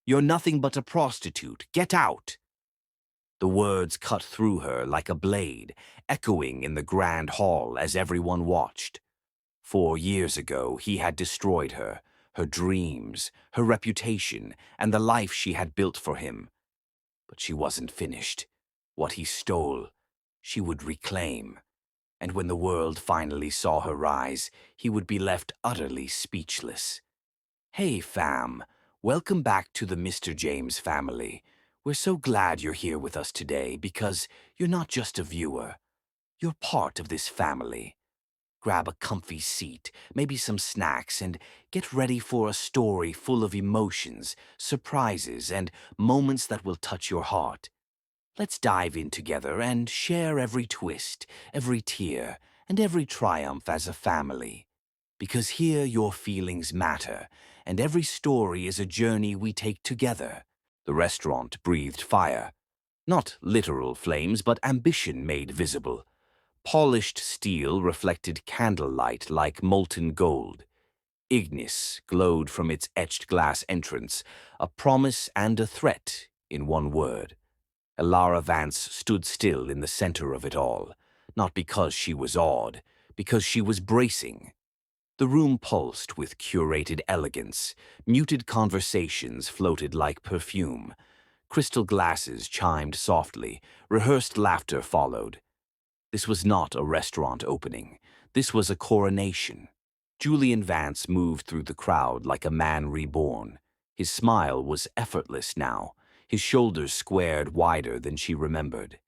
You're nothing but a prostitute. Get out!" The words cut through her like a blade, echoing in the grand hall as everyone watched. 4 years ago, he had destroyed her, her dreams, her reputation, and the life she had built for him. But she wasn't finished. What he stole, she would reclaim. And when the world finally saw her rise, he would be left utterly speechless. "Hey, fam. Welcome back to the Mr. James family. We're so glad you're here with us today because you're not just a viewer. You're part of this family. Grab a comfy seat, maybe some snacks, and get ready for a story full of emotions, surprises, and moments that will touch your heart. Let's dive in together and share every twist, every tear, and every triumph as a family. Because here your feelings matter, and every story is a journey we take together." The restaurant breathed fire. Not literal flames, but ambition made visible. Polished steel reflected candlelight like molten gold. Ignis glowed from its etched glass entrance, a promise and a threat in one word. Elara Vance stood still in the center of it all, not because she was awed, because she was bracing. The room pulsed with curated elegance. Muted conversations floated like perfume. Crystal glasses chimed softly. Rehearsed laughter followed. This was not a restaurant opening. This was a coronation. Julian Vance moved through the crowd like a man reborn. His smile was effortless now, his shoulders squared wider than she remembered.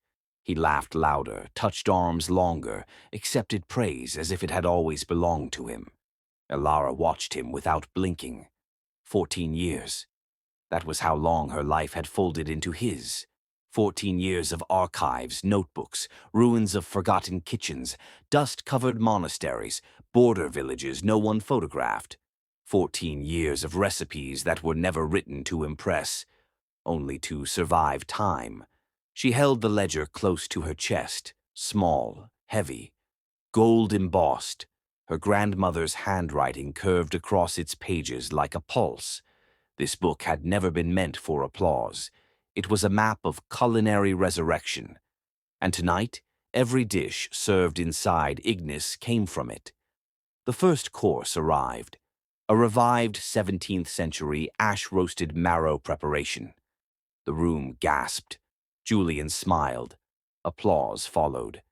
He laughed louder, touched arms longer, accepted praise as if it had always belonged to him. Elara watched him without blinking. 14 years. That was how long her life had folded into his. 14 years of archives, notebooks, ruins of forgotten kitchens, dust-covered monasteries, border villages no one photographed. 14 years of recipes that were never written to impress, only to survive time. She held the ledger close to her chest, small, heavy, gold embossed. Her grandmother's handwriting curved across its pages like a pulse. This book had never been meant for applause. It was a map of culinary resurrection. And tonight, every dish served inside Ignis came from it. The first course arrived, a revived 17th century ash-roasted marrow preparation. The room gasped. Julian smiled. Applause followed.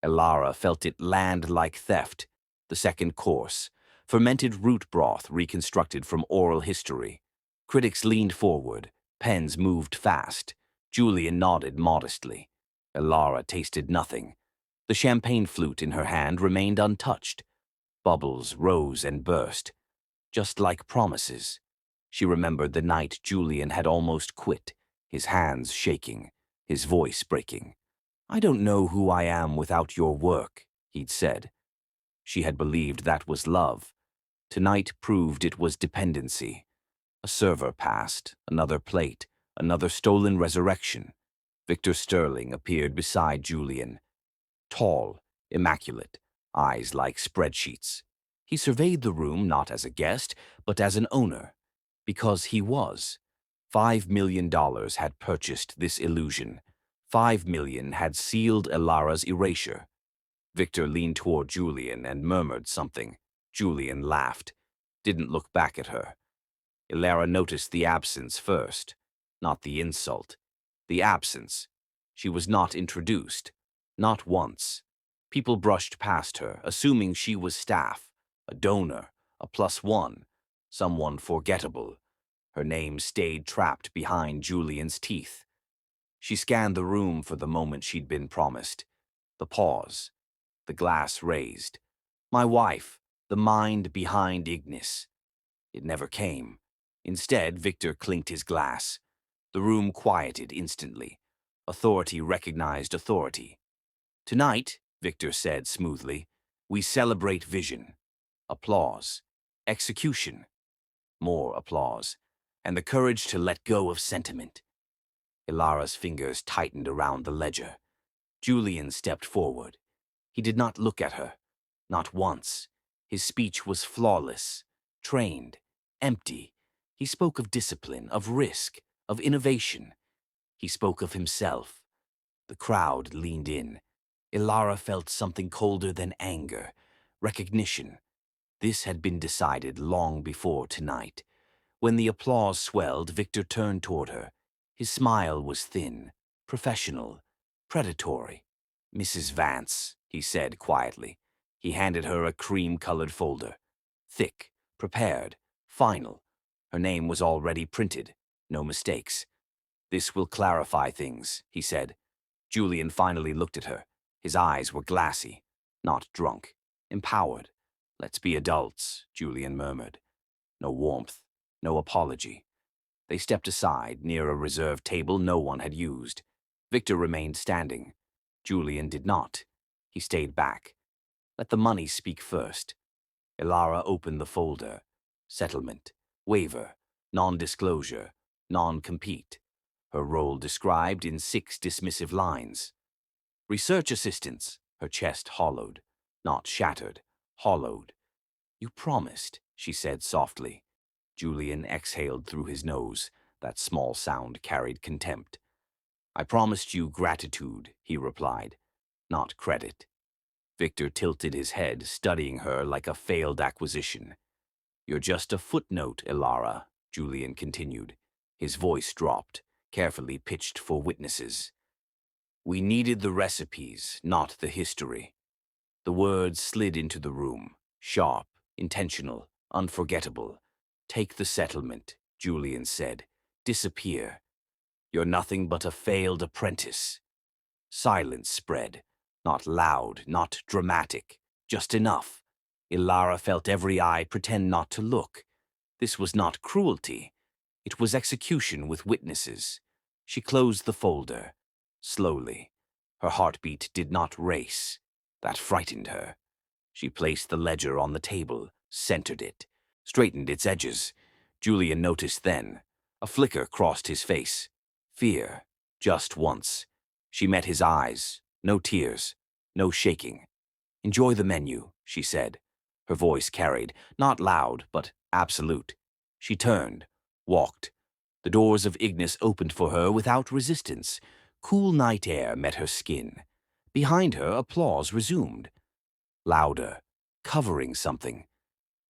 Elara felt it land like theft. The second course, fermented root broth reconstructed from oral history. Critics leaned forward. Pens moved fast. Julian nodded modestly. Elara tasted nothing. The champagne flute in her hand remained untouched. Bubbles rose and burst, just like promises. She remembered the night Julian had almost quit, his hands shaking, his voice breaking. "I don't know who I am without your work," he'd said. She had believed that was love. Tonight proved it was dependency. A server passed, another plate, another stolen resurrection. Victor Sterling appeared beside Julian. Tall, immaculate, eyes like spreadsheets. He surveyed the room not as a guest, but as an owner. Because he was. $5 million had purchased this illusion. 5 million had sealed Elara's erasure. Victor leaned toward Julian and murmured something. Julian laughed, didn't look back at her. Elara noticed the absence first, not the insult. The absence. She was not introduced. Not once. People brushed past her, assuming she was staff, a donor, a +1, someone forgettable. Her name stayed trapped behind Julian's teeth. She scanned the room for the moment she'd been promised. The pause. The glass raised. My wife, the mind behind Ignis. It never came. Instead, Victor clinked his glass. The room quieted instantly. Authority recognized authority. Tonight, Victor said smoothly, we celebrate vision. Applause. Execution. More applause. And the courage to let go of sentiment. Elara's fingers tightened around the ledger. Julian stepped forward. He did not look at her. Not once. His speech was flawless, trained, empty, He spoke of discipline, of risk, of innovation. He spoke of himself. The crowd leaned in. Elara felt something colder than anger, recognition. This had been decided long before tonight. When the applause swelled, Victor turned toward her. His smile was thin, professional, predatory. "Mrs. Vance," he said quietly. He handed her a cream-colored folder. Thick, prepared, final. Her name was already printed. No mistakes. "This will clarify things," he said. Julian finally looked at her. His eyes were glassy, not drunk, empowered. "Let's be adults," Julian murmured. No warmth, no apology. They stepped aside, near a reserved table no one had used. Victor remained standing. Julian did not. He stayed back. Let the money speak first. Elara opened the folder. Settlement, waiver, non-disclosure, non-compete. Her role described in 6 dismissive lines. "Research assistance," her chest hollowed. Not shattered, hollowed. "You promised," she said softly. Julian exhaled through his nose. That small sound carried contempt. "I promised you gratitude," he replied, "not credit." Victor tilted his head, studying her like a failed acquisition. "You're just a footnote, Elara," Julian continued. His voice dropped, carefully pitched for witnesses. "We needed the recipes, not the history." The words slid into the room, sharp, intentional, unforgettable. "Take the settlement," Julian said. "Disappear. You're nothing but a failed apprentice." Silence spread. Not loud, not dramatic. Just enough. Elara felt every eye pretend not to look. This was not cruelty. It was execution with witnesses. She closed the folder. Slowly. Her heartbeat did not race. That frightened her. She placed the ledger on the table, centered it, straightened its edges. Julian noticed then. A flicker crossed his face. Fear. Just once. She met his eyes. No tears. No shaking. "Enjoy the menu," she said. Her voice carried, not loud, but absolute. She turned, walked. The doors of Ignis opened for her without resistance. Cool night air met her skin. Behind her, applause resumed. Louder, covering something.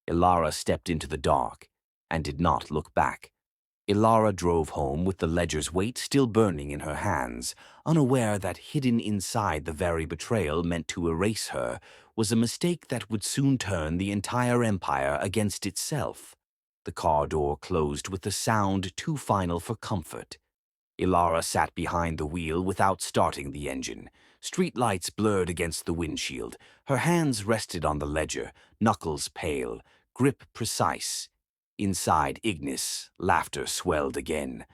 Elara stepped into the dark and did not look back. Elara drove home with the ledger's weight still burning in her hands, unaware that hidden inside the very betrayal meant to erase her was a mistake that would soon turn the entire empire against itself. The car door closed with a sound too final for comfort. Elara sat behind the wheel without starting the engine. Street lights blurred against the windshield. Her hands rested on the ledger, knuckles pale, grip precise. Inside Ignis, laughter swelled again.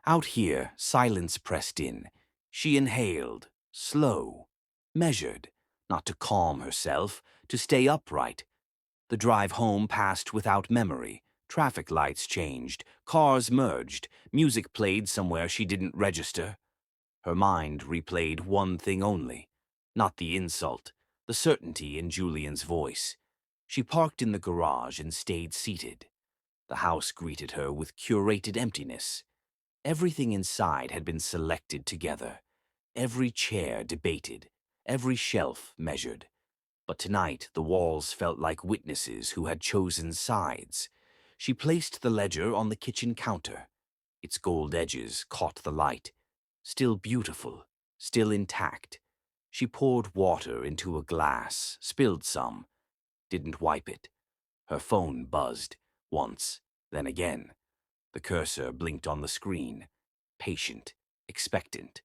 Out here, silence pressed in. She inhaled, slow, measured, not to calm herself, to stay upright. The drive home passed without memory. Traffic lights changed, cars merged, music played somewhere she didn't register. Her mind replayed one thing only, not the insult, the certainty in Julian's voice. She parked in the garage and stayed seated. The house greeted her with curated emptiness. Everything inside had been selected together. Every chair debated, every shelf measured. But tonight the walls felt like witnesses who had chosen sides. She placed the ledger on the kitchen counter. Its gold edges caught the light. Still beautiful, still intact. She poured water into a glass, spilled some, didn't wipe it. Her phone buzzed, once, then again. The cursor blinked on the screen. Patient, expectant.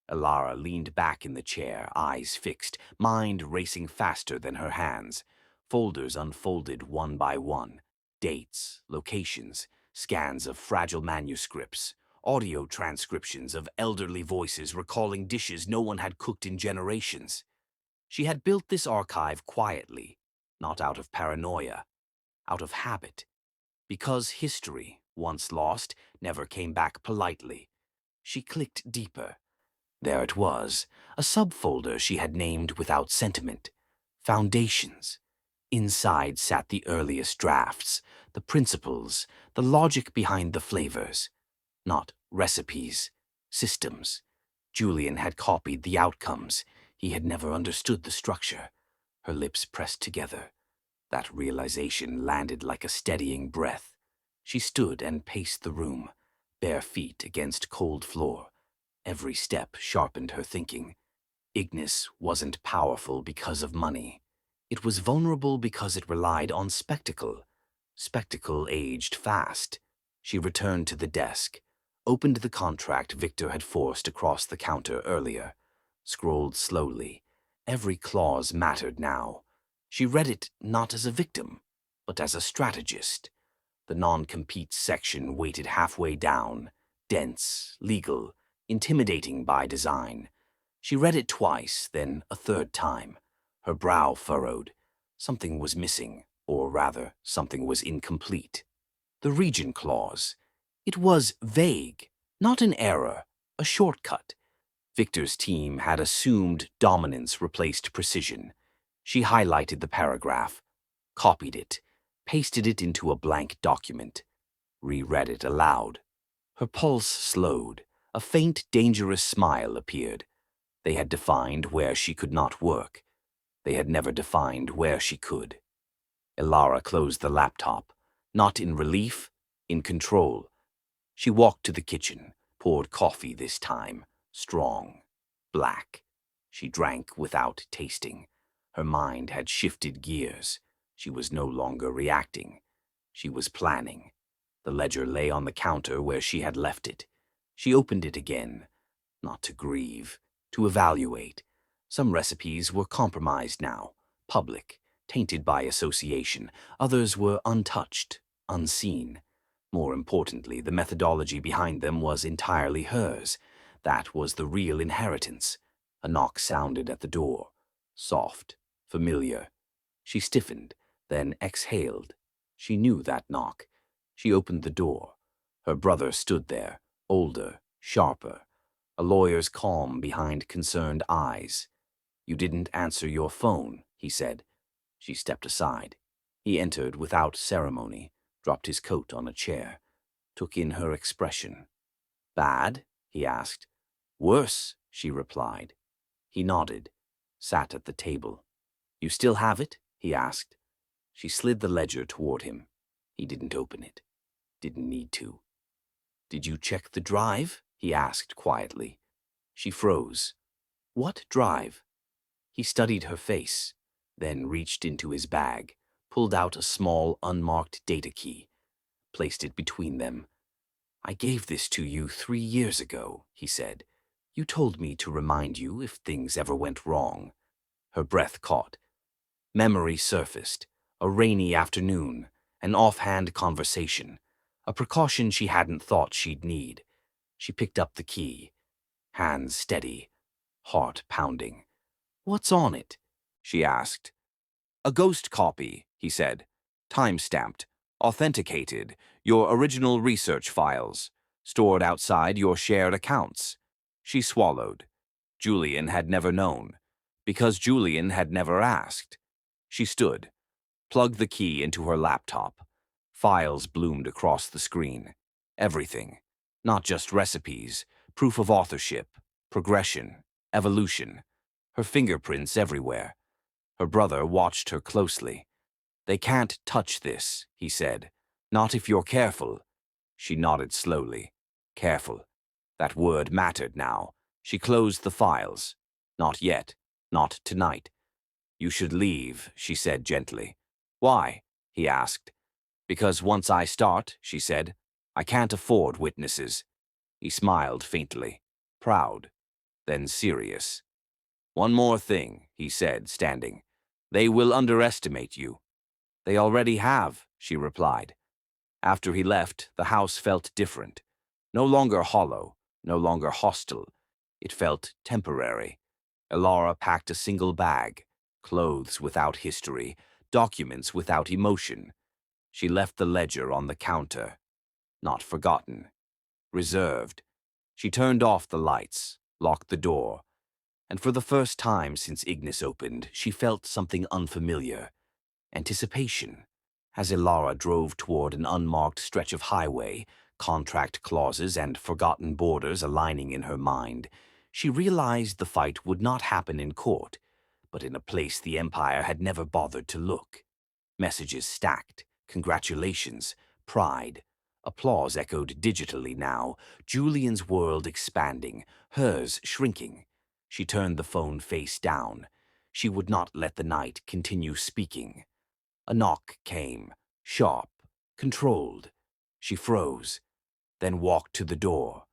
Elara leaned back in the chair, eyes fixed, mind racing faster than her hands. Folders unfolded one by one. Dates, locations, scans of fragile manuscripts, audio transcriptions of elderly voices recalling dishes no one had cooked in generations. She had built this archive quietly, not out of paranoia, out of habit. Because history, once lost, never came back politely. She clicked deeper. There it was, a subfolder she had named without sentiment. Foundations. Inside sat the earliest drafts, the principles, the logic behind the flavors. Not recipes, systems. Julian had copied the outcomes. He had never understood the structure. Her lips pressed together. That realization landed like a steadying breath. She stood and paced the room, bare feet against cold floor. Every step sharpened her thinking. Ignis wasn't powerful because of money. It was vulnerable because it relied on spectacle. Spectacle aged fast. She returned to the desk, opened the contract Victor had forced across the counter earlier, scrolled slowly. Every clause mattered now. She read it not as a victim, but as a strategist. The non-compete section weighted halfway down, dense, legal, intimidating by design. She read it twice, then a third time. Her brow furrowed. Something was missing, or rather, something was incomplete. The region clause. It was vague, not an error, a shortcut. Victor's team had assumed dominance replaced precision. She highlighted the paragraph, copied it, pasted it into a blank document, reread it aloud. Her pulse slowed. A faint, dangerous smile appeared. They had defined where she could not work. They had never defined where she could. Elara closed the laptop, not in relief, in control. She walked to the kitchen, poured coffee this time, strong, black. She drank without tasting. Her mind had shifted gears. She was no longer reacting. She was planning. The ledger lay on the counter where she had left it. She opened it again, not to grieve, to evaluate. Some recipes were compromised now, public, tainted by association. Others were untouched, unseen. More importantly, the methodology behind them was entirely hers. That was the real inheritance. A knock sounded at the door. Soft, familiar. She stiffened, then exhaled. She knew that knock. She opened the door. Her brother stood there, older, sharper. A lawyer's calm behind concerned eyes. "You didn't answer your phone," he said. She stepped aside. He entered without ceremony, dropped his coat on a chair, took in her expression. "Bad?" he asked. "Worse," she replied. He nodded, sat at the table. "You still have it?" he asked. She slid the ledger toward him. He didn't open it. Didn't need to. "Did you check the drive?" he asked quietly. She froze. "What drive?" He studied her face, then reached into his bag, pulled out a small, unmarked data key, placed it between them. "I gave this to you 3 years ago," he said. "You told me to remind you if things ever went wrong." Her breath caught. Memory surfaced. A rainy afternoon, an offhand conversation, a precaution she hadn't thought she'd need. She picked up the key, hands steady, heart pounding. "What's on it?" she asked. "A ghost copy," he said. "Time-stamped, authenticated, your original research files, stored outside your shared accounts." She swallowed. Julian had never known, because Julian had never asked. She stood, plugged the key into her laptop. Files bloomed across the screen. Everything. Not just recipes, proof of authorship, progression, evolution. Her fingerprints everywhere. Her brother watched her closely. "They can't touch this," he said. "Not if you're careful." She nodded slowly. Careful. That word mattered now. She closed the files. "Not yet. Not tonight." "You should leave," she said gently. "Why?" he asked. "Because once I start," she said, "I can't afford witnesses." He smiled faintly, proud, then serious. "One more thing," he said, standing. "They will underestimate you." "They already have," she replied. After he left, the house felt different. No longer hollow, no longer hostile. It felt temporary. Elara packed a single bag, clothes without history, documents without emotion. She left the ledger on the counter. Not forgotten. Reserved. She turned off the lights, locked the door, and for the first time since Ignis opened, she felt something unfamiliar. Anticipation. As Elara drove toward an unmarked stretch of highway, contract clauses and forgotten borders aligning in her mind, she realized the fight would not happen in court, but in a place the Empire had never bothered to look. Messages stacked, congratulations, pride. Applause echoed digitally now, Julian's world expanding, hers shrinking. She turned the phone face down. She would not let the night continue speaking. A knock came, sharp, controlled. She froze, then walked to the door.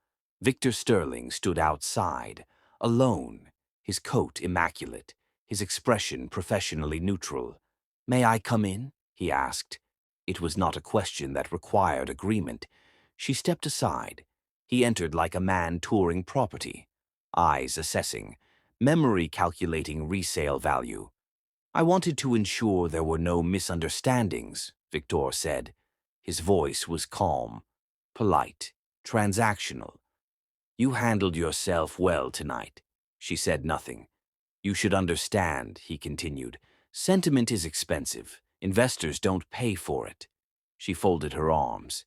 Victor Sterling stood outside, alone, his coat immaculate, his expression professionally neutral. "May I come in?" he asked. It was not a question that required agreement. She stepped aside. He entered like a man touring property, eyes assessing, memory calculating resale value. "I wanted to ensure there were no misunderstandings," Victor said. His voice was calm, polite, transactional. "You handled yourself well tonight." She said nothing. "You should understand," he continued. "Sentiment is expensive. Investors don't pay for it." She folded her arms.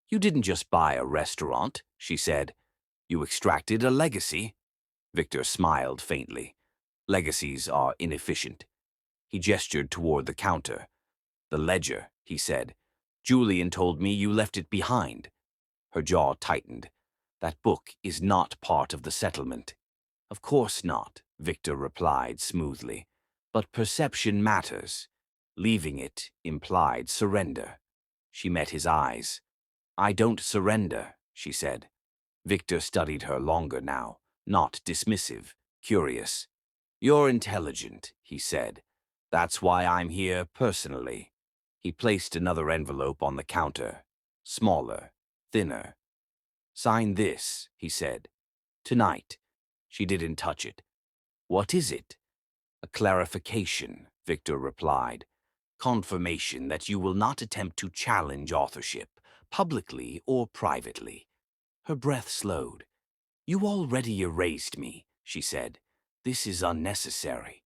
"You didn't just buy a restaurant," she said. "You extracted a legacy." Victor smiled faintly. "Legacies are inefficient." He gestured toward the counter. "The ledger," he said. "Julian told me you left it behind." Her jaw tightened. "That book is not part of the settlement." "Of course not," Victor replied smoothly. "But perception matters. Leaving it implied surrender." She met his eyes. "I don't surrender," she said. Victor studied her longer now, not dismissive, curious. "You're intelligent," he said. "That's why I'm here personally." He placed another envelope on the counter, smaller, thinner. "Sign this," he said. "Tonight." She didn't touch it. "What is it?" "A clarification," Victor replied. "Confirmation that you will not attempt to challenge authorship, publicly or privately." Her breath slowed. "You already erased me," she said. "This is unnecessary."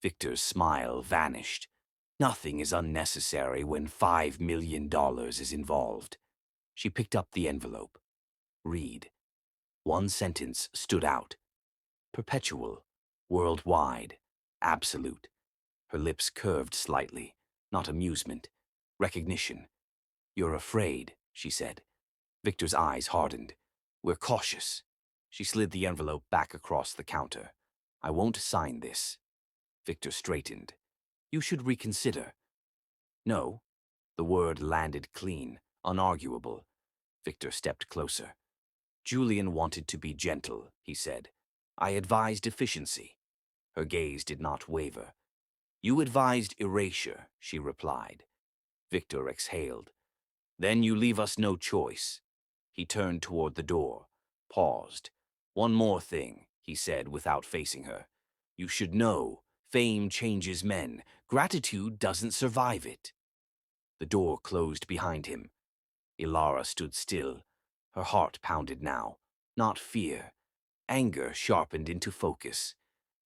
Victor's smile vanished. Nothing is unnecessary when $5 million is involved. She picked up the envelope. Read. One sentence stood out. "Perpetual, worldwide, absolute." Her lips curved slightly, not amusement, recognition. "You're afraid," she said. Victor's eyes hardened. "We're cautious." She slid the envelope back across the counter. "I won't sign this." Victor straightened. "You should reconsider." "No." The word landed clean, unarguable. Victor stepped closer. "Julian wanted to be gentle," he said. "I advised efficiency." Her gaze did not waver. "You advised erasure," she replied. Victor exhaled. "Then you leave us no choice." He turned toward the door, paused. "One more thing," he said without facing her. "You should know, fame changes men. Gratitude doesn't survive it." The door closed behind him. Elara stood still. Her heart pounded now. Not fear. Anger sharpened into focus.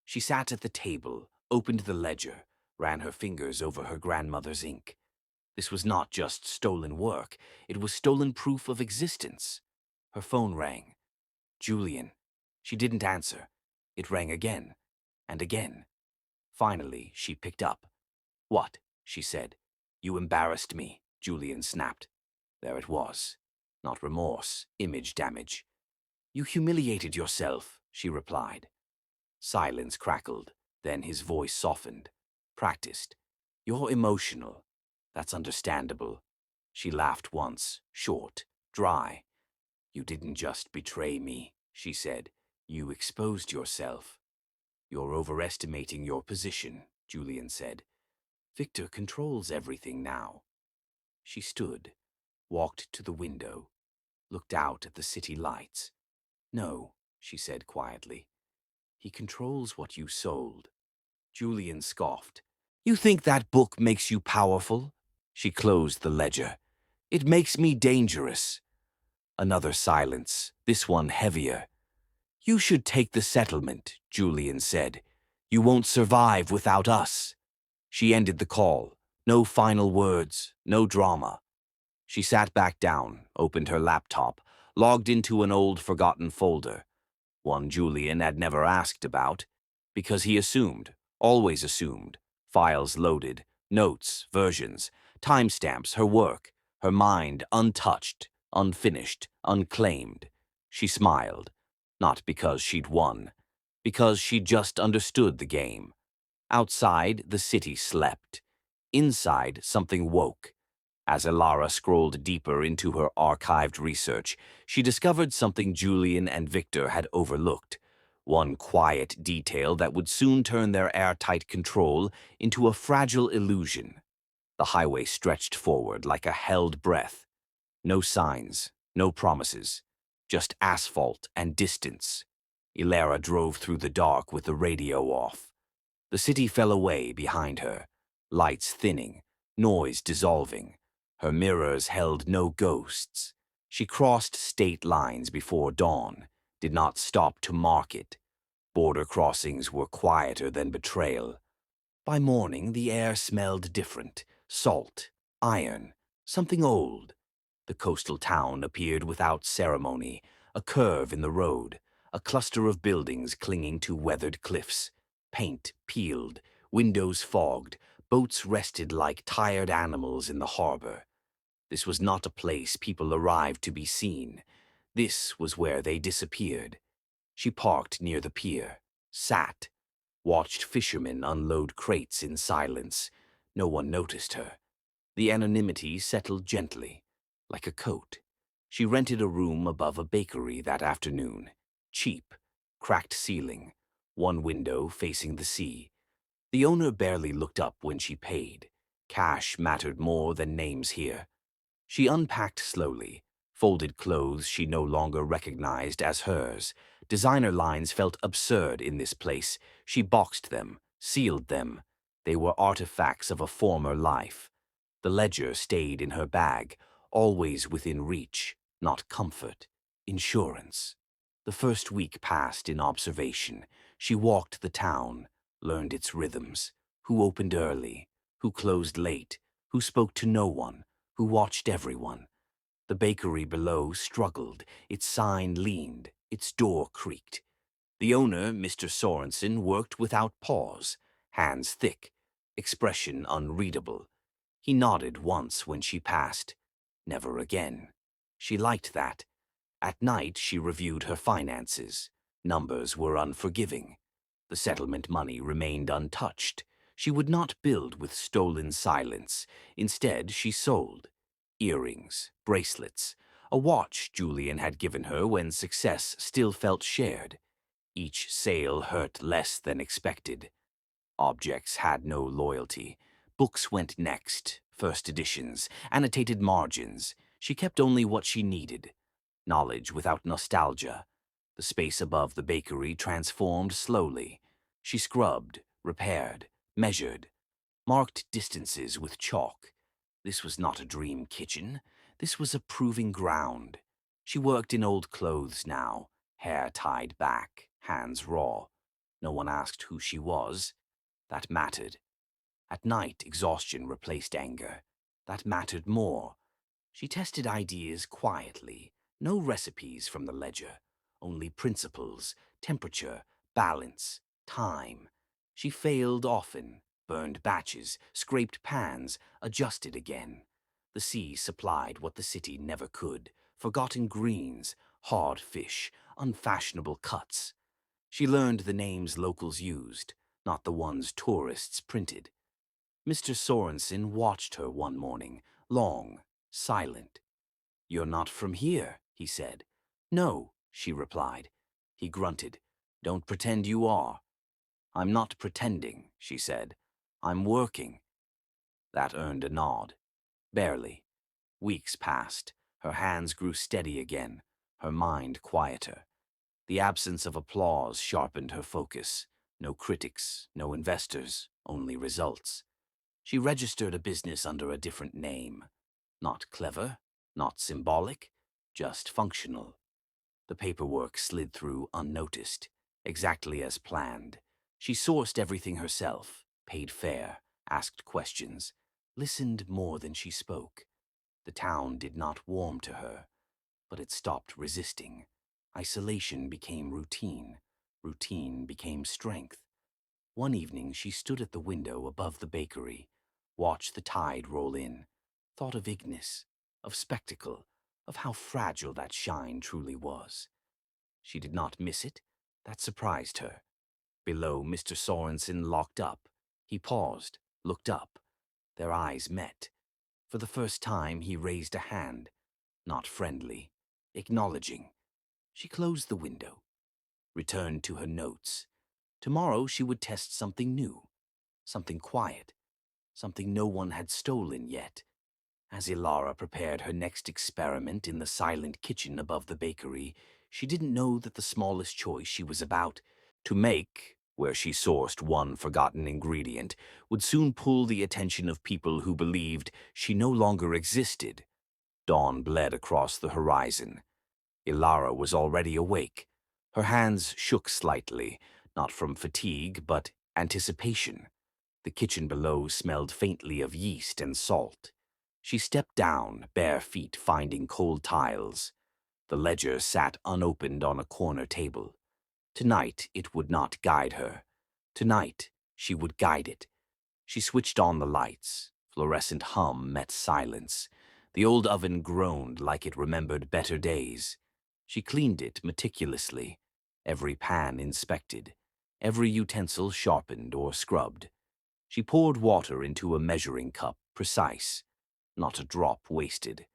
She sat at the table, opened the ledger, ran her fingers over her grandmother's ink. This was not just stolen work. It was stolen proof of existence. Her phone rang. "Julian." She didn't answer. It rang again, and again. Finally, she picked up. "What?" she said. "You embarrassed me," Julian snapped. There it was. Not remorse, image damage. "You humiliated yourself," she replied. Silence crackled. Then his voice softened. Practiced. "You're emotional. That's understandable." She laughed once, short, dry. "You didn't just betray me," she said. "You exposed yourself." "You're overestimating your position," Julian said. "Victor controls everything now." She stood, walked to the window, looked out at the city lights. "No," she said quietly. "He controls what you sold." Julian scoffed. "You think that book makes you powerful?" She closed the ledger. "It makes me dangerous." Another silence, this one heavier. "You should take the settlement," Julian said. "You won't survive without us." She ended the call, No final words, no drama. She sat back down, opened her laptop, logged into an old forgotten folder, one Julian had never asked about, because he assumed, always assumed, files loaded, notes, versions, timestamps, her work, her mind untouched, unfinished, unclaimed. She smiled, not because she'd won, because she just understood the game. Outside, the city slept. Inside, something woke. As Elara scrolled deeper into her archived research, she discovered something Julian and Victor had overlooked. One quiet detail that would soon turn their airtight control into a fragile illusion. The highway stretched forward like a held breath. No signs, no promises, just asphalt and distance. Elara drove through the dark with the radio off. The city fell away behind her, lights thinning, noise dissolving. Her mirrors held no ghosts. She crossed state lines before dawn, did not stop to mark it. Border crossings were quieter than betrayal. By morning, the air smelled different, salt, iron, something old. The coastal town appeared without ceremony, a curve in the road, a cluster of buildings clinging to weathered cliffs. Paint peeled, windows fogged, boats rested like tired animals in the harbor. This was not a place people arrived to be seen. This was where they disappeared. She parked near the pier, sat, watched fishermen unload crates in silence. No one noticed her. The anonymity settled gently, like a coat. She rented a room above a bakery that afternoon. Cheap, cracked ceiling, one window facing the sea. The owner barely looked up when she paid. Cash mattered more than names here. She unpacked slowly, folded clothes she no longer recognized as hers. Designer lines felt absurd in this place. She boxed them, sealed them. They were artifacts of a former life. The ledger stayed in her bag, always within reach, not comfort, insurance. The first week passed in observation. She walked the town, learned its rhythms, who opened early, who closed late, who spoke to no one, who watched everyone. The bakery below struggled, its sign leaned, its door creaked. The owner, Mr. Sorensen, worked without pause, hands thick, expression unreadable. He nodded once when she passed. Never again. She liked that. At night, she reviewed her finances. Numbers were unforgiving. The settlement money remained untouched. She would not build with stolen silence. Instead, she sold. Earrings, bracelets, a watch Julian had given her when success still felt shared. Each sale hurt less than expected. Objects had no loyalty. Books went next, first editions, annotated margins. She kept only what she needed. Knowledge without nostalgia. The space above the bakery transformed slowly. She scrubbed, repaired, measured, marked distances with chalk. This was not a dream kitchen. This was a proving ground. She worked in old clothes now, hair tied back, hands raw. No one asked who she was. That mattered. At night, exhaustion replaced anger. That mattered more. She tested ideas quietly. No recipes from the ledger. Only principles, temperature, balance, time. She failed often, burned batches, scraped pans, adjusted again. The sea supplied what the city never could. Forgotten greens, hard fish, unfashionable cuts. She learned the names locals used, not the ones tourists printed. Mr. Sorensen watched her one morning, long, silent. "You're not from here," he said. "No," she replied. He grunted. "Don't pretend you are." "I'm not pretending," she said. "I'm working." That earned a nod. Barely. Weeks passed. Her hands grew steady again, her mind quieter. The absence of applause sharpened her focus. No critics, no investors, only results. She registered a business under a different name. Not clever, not symbolic, just functional. The paperwork slid through unnoticed, exactly as planned. She sourced everything herself, paid fair, asked questions. listened more than she spoke. The town did not warm to her, but it stopped resisting. Isolation became routine. Routine became strength. One evening she stood at the window above the bakery, watched the tide roll in, thought of Ignis, of spectacle, of how fragile that shine truly was. She did not miss it. That surprised her. Below, Mr. Sorensen locked up. He paused, looked up. Their eyes met. For the first time, he raised a hand, not friendly, acknowledging. She closed the window, returned to her notes. Tomorrow she would test something new, something quiet, something no one had stolen yet. As Elara prepared her next experiment in the silent kitchen above the bakery, she didn't know that the smallest choice she was about to make, where she sourced one forgotten ingredient, would soon pull the attention of people who believed she no longer existed. Dawn bled across the horizon. Elara was already awake. Her hands shook slightly, not from fatigue, but anticipation. The kitchen below smelled faintly of yeast and salt. She stepped down, bare feet finding cold tiles. The ledger sat unopened on a corner table. Tonight it would not guide her. Tonight she would guide it. She switched on the lights. Fluorescent hum met silence. The old oven groaned like it remembered better days. She cleaned it meticulously, every pan inspected, every utensil sharpened or scrubbed. She poured water into a measuring cup, precise, not a drop wasted.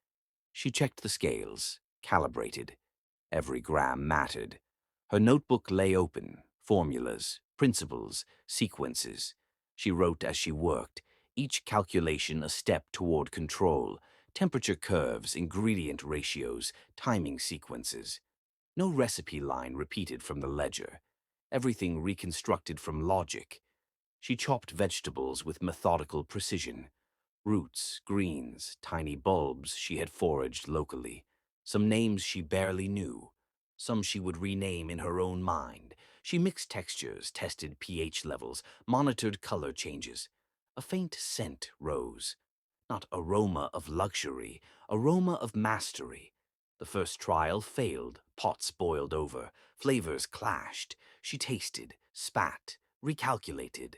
She checked the scales, calibrated. Every gram mattered. Her notebook lay open, formulas, principles, sequences. She wrote as she worked, each calculation a step toward control, temperature curves, ingredient ratios, timing sequences. No recipe line repeated from the ledger. Everything reconstructed from logic. She chopped vegetables with methodical precision. Roots, greens, tiny bulbs she had foraged locally. Some names she barely knew. Some she would rename in her own mind. She mixed textures, tested pH levels, monitored color changes. A faint scent rose. Not aroma of luxury, aroma of mastery. The first trial failed, pots boiled over, flavors clashed. She tasted, spat, recalculated.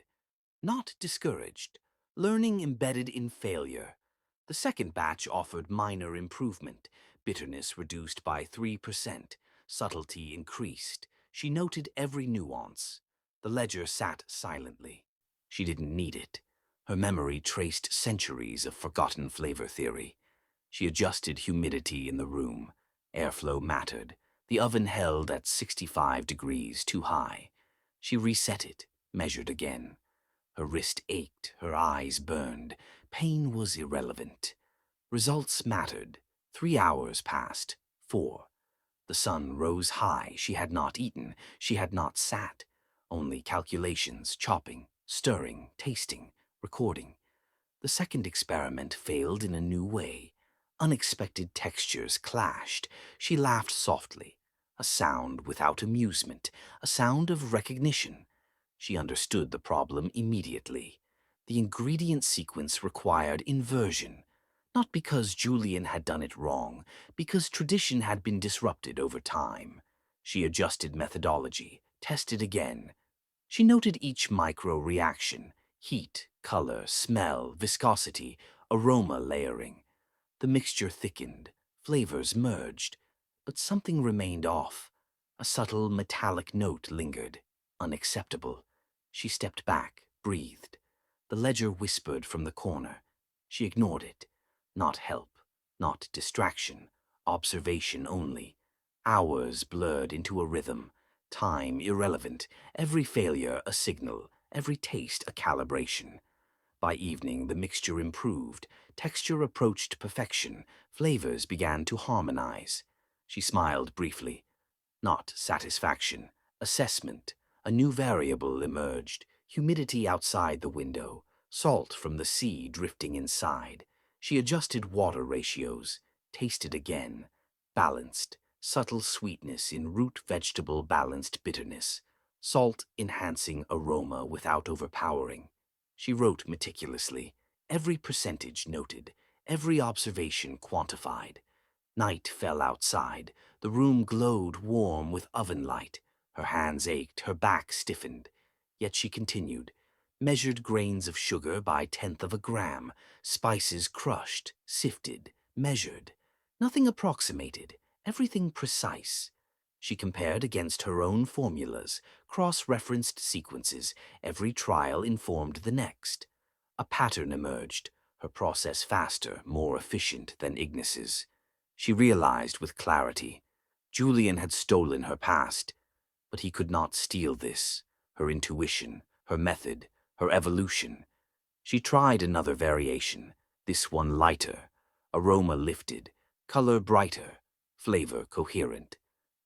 Not discouraged, learning embedded in failure. The second batch offered minor improvement, bitterness reduced by 3%, subtlety increased. She noted every nuance. The ledger sat silently. She didn't need it. Her memory traced centuries of forgotten flavor theory. She adjusted humidity in the room. Airflow mattered. The oven held at 65 degrees, too high. She reset it, measured again. Her wrist ached, her eyes burned. Pain was irrelevant. Results mattered. 3 hours passed. 4. The sun rose high. She had not eaten. She had not sat. Only calculations, chopping, stirring, tasting, recording. The second experiment failed in a new way. Unexpected textures clashed. She laughed softly. A sound without amusement. A sound of recognition. She understood the problem immediately. The ingredient sequence required inversion, not because Julian had done it wrong, because tradition had been disrupted over time. She adjusted methodology, tested again. She noted each micro-reaction, heat, color, smell, viscosity, aroma layering. The mixture thickened, flavors merged, but something remained off. A subtle metallic note lingered, unacceptable. She stepped back, breathed. The ledger whispered from the corner. She ignored it. Not help, not distraction, observation only. Hours blurred into a rhythm, time irrelevant, every failure a signal, every taste a calibration. By evening, the mixture improved, texture approached perfection, flavors began to harmonize. She smiled briefly. Not satisfaction, assessment. A new variable emerged, humidity outside the window, salt from the sea drifting inside. She adjusted water ratios, tasted again. Balanced, subtle sweetness in root vegetable balanced bitterness, salt enhancing aroma without overpowering. She wrote meticulously, every percentage noted, every observation quantified. Night fell outside. The room glowed warm with oven light. Her hands ached, her back stiffened. Yet she continued, measured grains of sugar by 1/10 of a gram, spices crushed, sifted, measured. Nothing approximated, everything precise. She compared against her own formulas, cross-referenced sequences. Every trial informed the next. A pattern emerged, her process faster, more efficient than Ignis's. She realized with clarity. Julian had stolen her past, but he could not steal this, her intuition, her method, her evolution. She tried another variation, this one lighter, aroma lifted, color brighter, flavor coherent.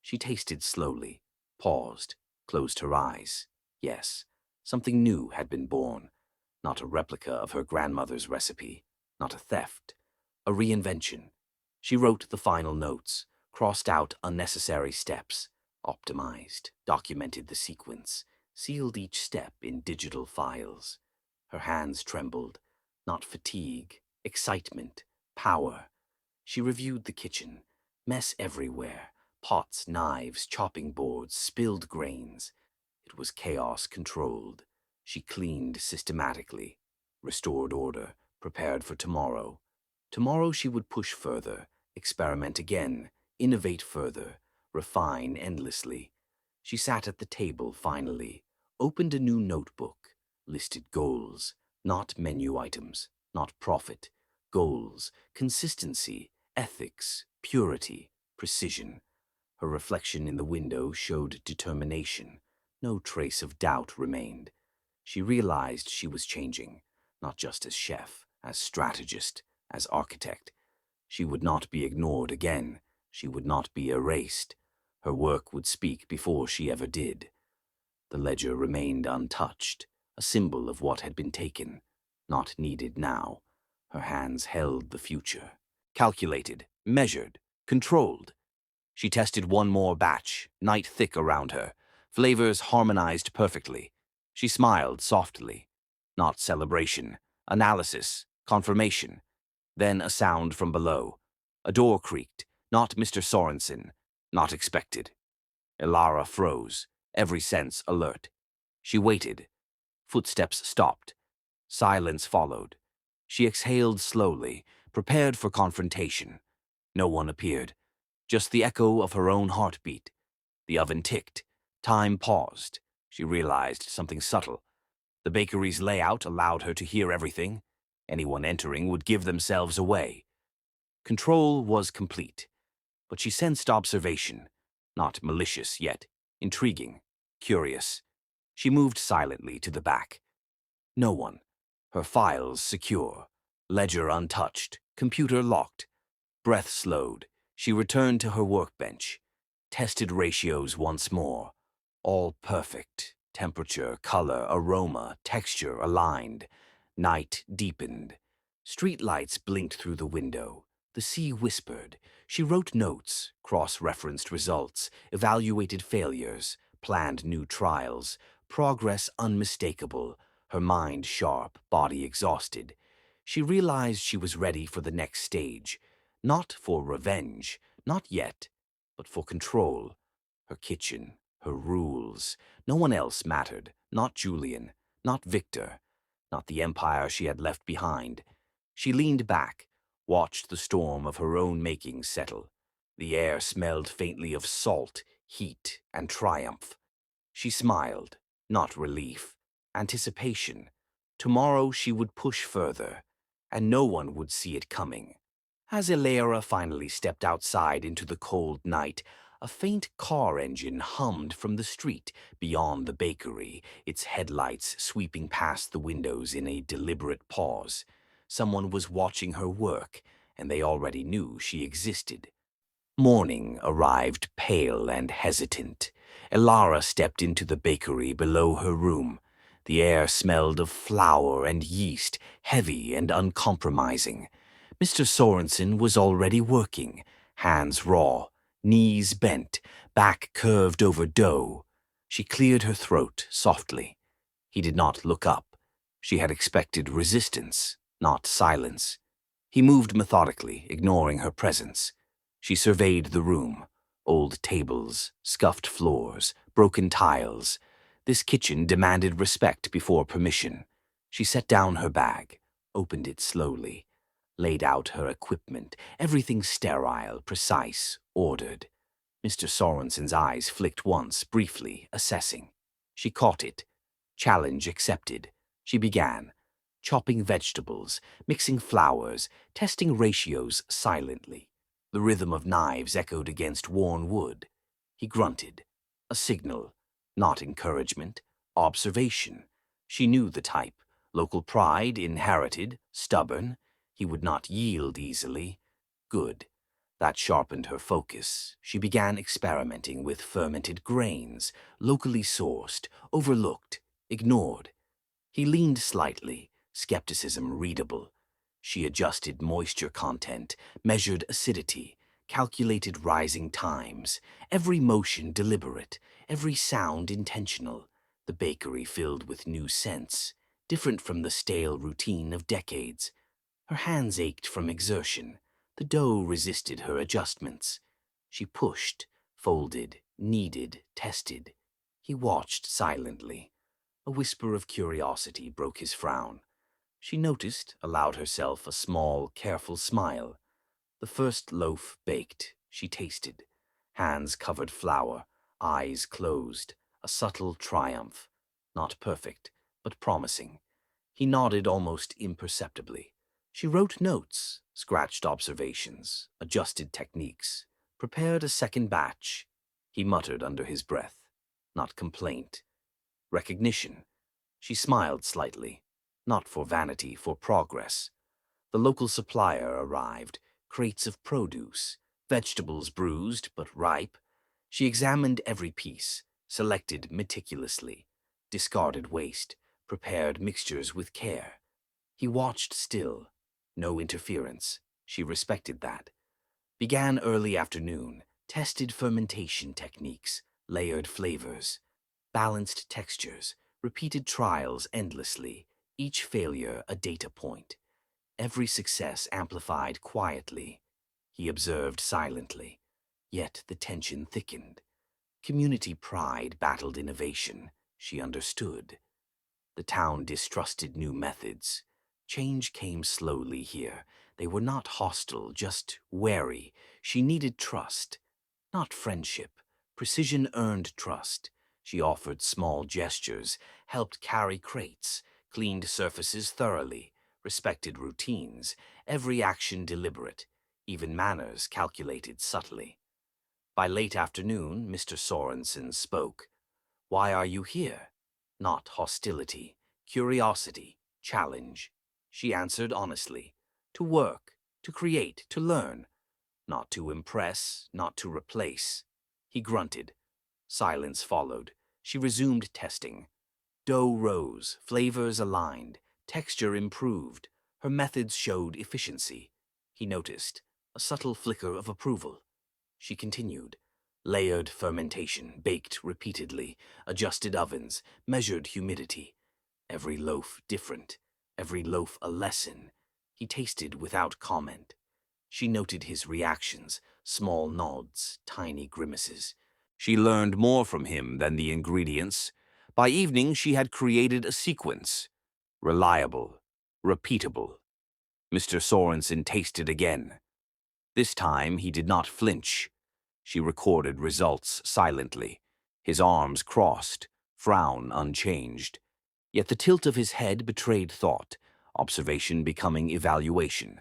She tasted slowly, paused, closed her eyes. Yes, something new had been born. Not a replica of her grandmother's recipe, not a theft, a reinvention. She wrote the final notes, crossed out unnecessary steps, optimized, documented the sequence, sealed each step in digital files. Her hands trembled, not fatigue, excitement, power. She reviewed the kitchen, mess everywhere, pots, knives, chopping boards, spilled grains. It was chaos controlled. She cleaned systematically, restored order, prepared for tomorrow. Tomorrow she would push further, experiment again, innovate further, refine endlessly. She sat at the table finally, opened a new notebook, listed goals, not menu items, not profit, goals, consistency, ethics, purity, precision. Her reflection in the window showed determination. No trace of doubt remained. She realized she was changing, not just as chef, as strategist, as architect. She would not be ignored again. She would not be erased. Her work would speak before she ever did. The ledger remained untouched, a symbol of what had been taken, not needed now. Her hands held the future. Calculated, measured, controlled. She tested one more batch, night thick around her. Flavors harmonized perfectly. She smiled softly. Not celebration, analysis, confirmation. Then a sound from below. A door creaked. Not Mr. Sorensen. Not expected. Elara froze, every sense alert. She waited. Footsteps stopped. Silence followed. She exhaled slowly, prepared for confrontation. No one appeared. Just the echo of her own heartbeat. The oven ticked. Time paused. She realized something subtle. The bakery's layout allowed her to hear everything. Anyone entering would give themselves away. Control was complete, but she sensed observation, not malicious yet, intriguing, curious. She moved silently to the back. No one. Her files secure. Ledger untouched. Computer locked. Breath slowed. She returned to her workbench. Tested ratios once more. All perfect. Temperature, color, aroma, texture aligned. Night deepened. Streetlights blinked through the window. The sea whispered. She wrote notes, cross-referenced results, evaluated failures, planned new trials. Progress unmistakable. Her mind sharp, body exhausted. She realized she was ready for the next stage. Not for revenge, not yet, but for control. Her kitchen, her rules. No one else mattered. Not Julian, not Victor, not the empire she had left behind. She leaned back, watched the storm of her own making settle. The air smelled faintly of salt, heat, and triumph. She smiled, not relief, anticipation. Tomorrow she would push further, and no one would see it coming. As Elara finally stepped outside into the cold night, a faint car engine hummed from the street beyond the bakery, its headlights sweeping past the windows in a deliberate pause. Someone was watching her work, and they already knew she existed. Morning arrived pale and hesitant. Elara stepped into the bakery below her room. The air smelled of flour and yeast, heavy and uncompromising. Mr. Sorensen was already working, hands raw, knees bent, back curved over dough. She cleared her throat softly. He did not look up. She had expected resistance, not silence. He moved methodically, ignoring her presence. She surveyed the room. Old tables, scuffed floors, broken tiles. This kitchen demanded respect before permission. She set down her bag, opened it slowly, laid out her equipment, everything sterile, precise, ordered. Mr. Sorensen's eyes flicked once, briefly, assessing. She caught it. Challenge accepted. She began, chopping vegetables, mixing flours, testing ratios silently. The rhythm of knives echoed against worn wood. He grunted. A signal, not encouragement, observation. She knew the type. Local pride, inherited, stubborn. He would not yield easily. Good. That sharpened her focus. She began experimenting with fermented grains, locally sourced, overlooked, ignored. He leaned slightly, skepticism readable. She adjusted moisture content, measured acidity, calculated rising times, every motion deliberate, every sound intentional. The bakery filled with new scents, different from the stale routine of decades. Her hands ached from exertion. The dough resisted her adjustments. She pushed, folded, kneaded, tested. He watched silently. A whisper of curiosity broke his frown. She noticed, allowed herself a small, careful smile. The first loaf baked, she tasted. Hands covered flour, eyes closed, a subtle triumph. Not perfect, but promising. He nodded almost imperceptibly. She wrote notes, scratched observations, adjusted techniques, prepared a second batch. He muttered under his breath. Not complaint. Recognition. She smiled slightly. Not for vanity, for progress. The local supplier arrived, crates of produce, vegetables bruised but ripe. She examined every piece, selected meticulously, discarded waste, prepared mixtures with care. He watched still. No interference. She respected that. Began early afternoon, tested fermentation techniques, layered flavors, balanced textures, repeated trials endlessly, each failure a data point. Every success amplified quietly. He observed silently. Yet the tension thickened. Community pride battled innovation. She understood. The town distrusted new methods. Change came slowly here. They were not hostile, just wary. She needed trust, not friendship. Precision earned trust. She offered small gestures, helped carry crates, cleaned surfaces thoroughly, respected routines, every action deliberate, even manners calculated subtly. By late afternoon, Mr. Sorensen spoke. "Why are you here?" Not hostility, curiosity, challenge. She answered honestly. To work, to create, to learn. Not to impress, not to replace. He grunted. Silence followed. She resumed testing. Dough rose, flavors aligned, texture improved. Her methods showed efficiency. He noticed a subtle flicker of approval. She continued. Layered fermentation, baked repeatedly, adjusted ovens, measured humidity. Every loaf different, every loaf a lesson. He tasted without comment. She noted his reactions, small nods, tiny grimaces. She learned more from him than the ingredients. By evening, she had created a sequence. Reliable, repeatable. Mr. Sorensen tasted again. This time, he did not flinch. She recorded results silently, his arms crossed, frown unchanged. Yet the tilt of his head betrayed thought, observation becoming evaluation.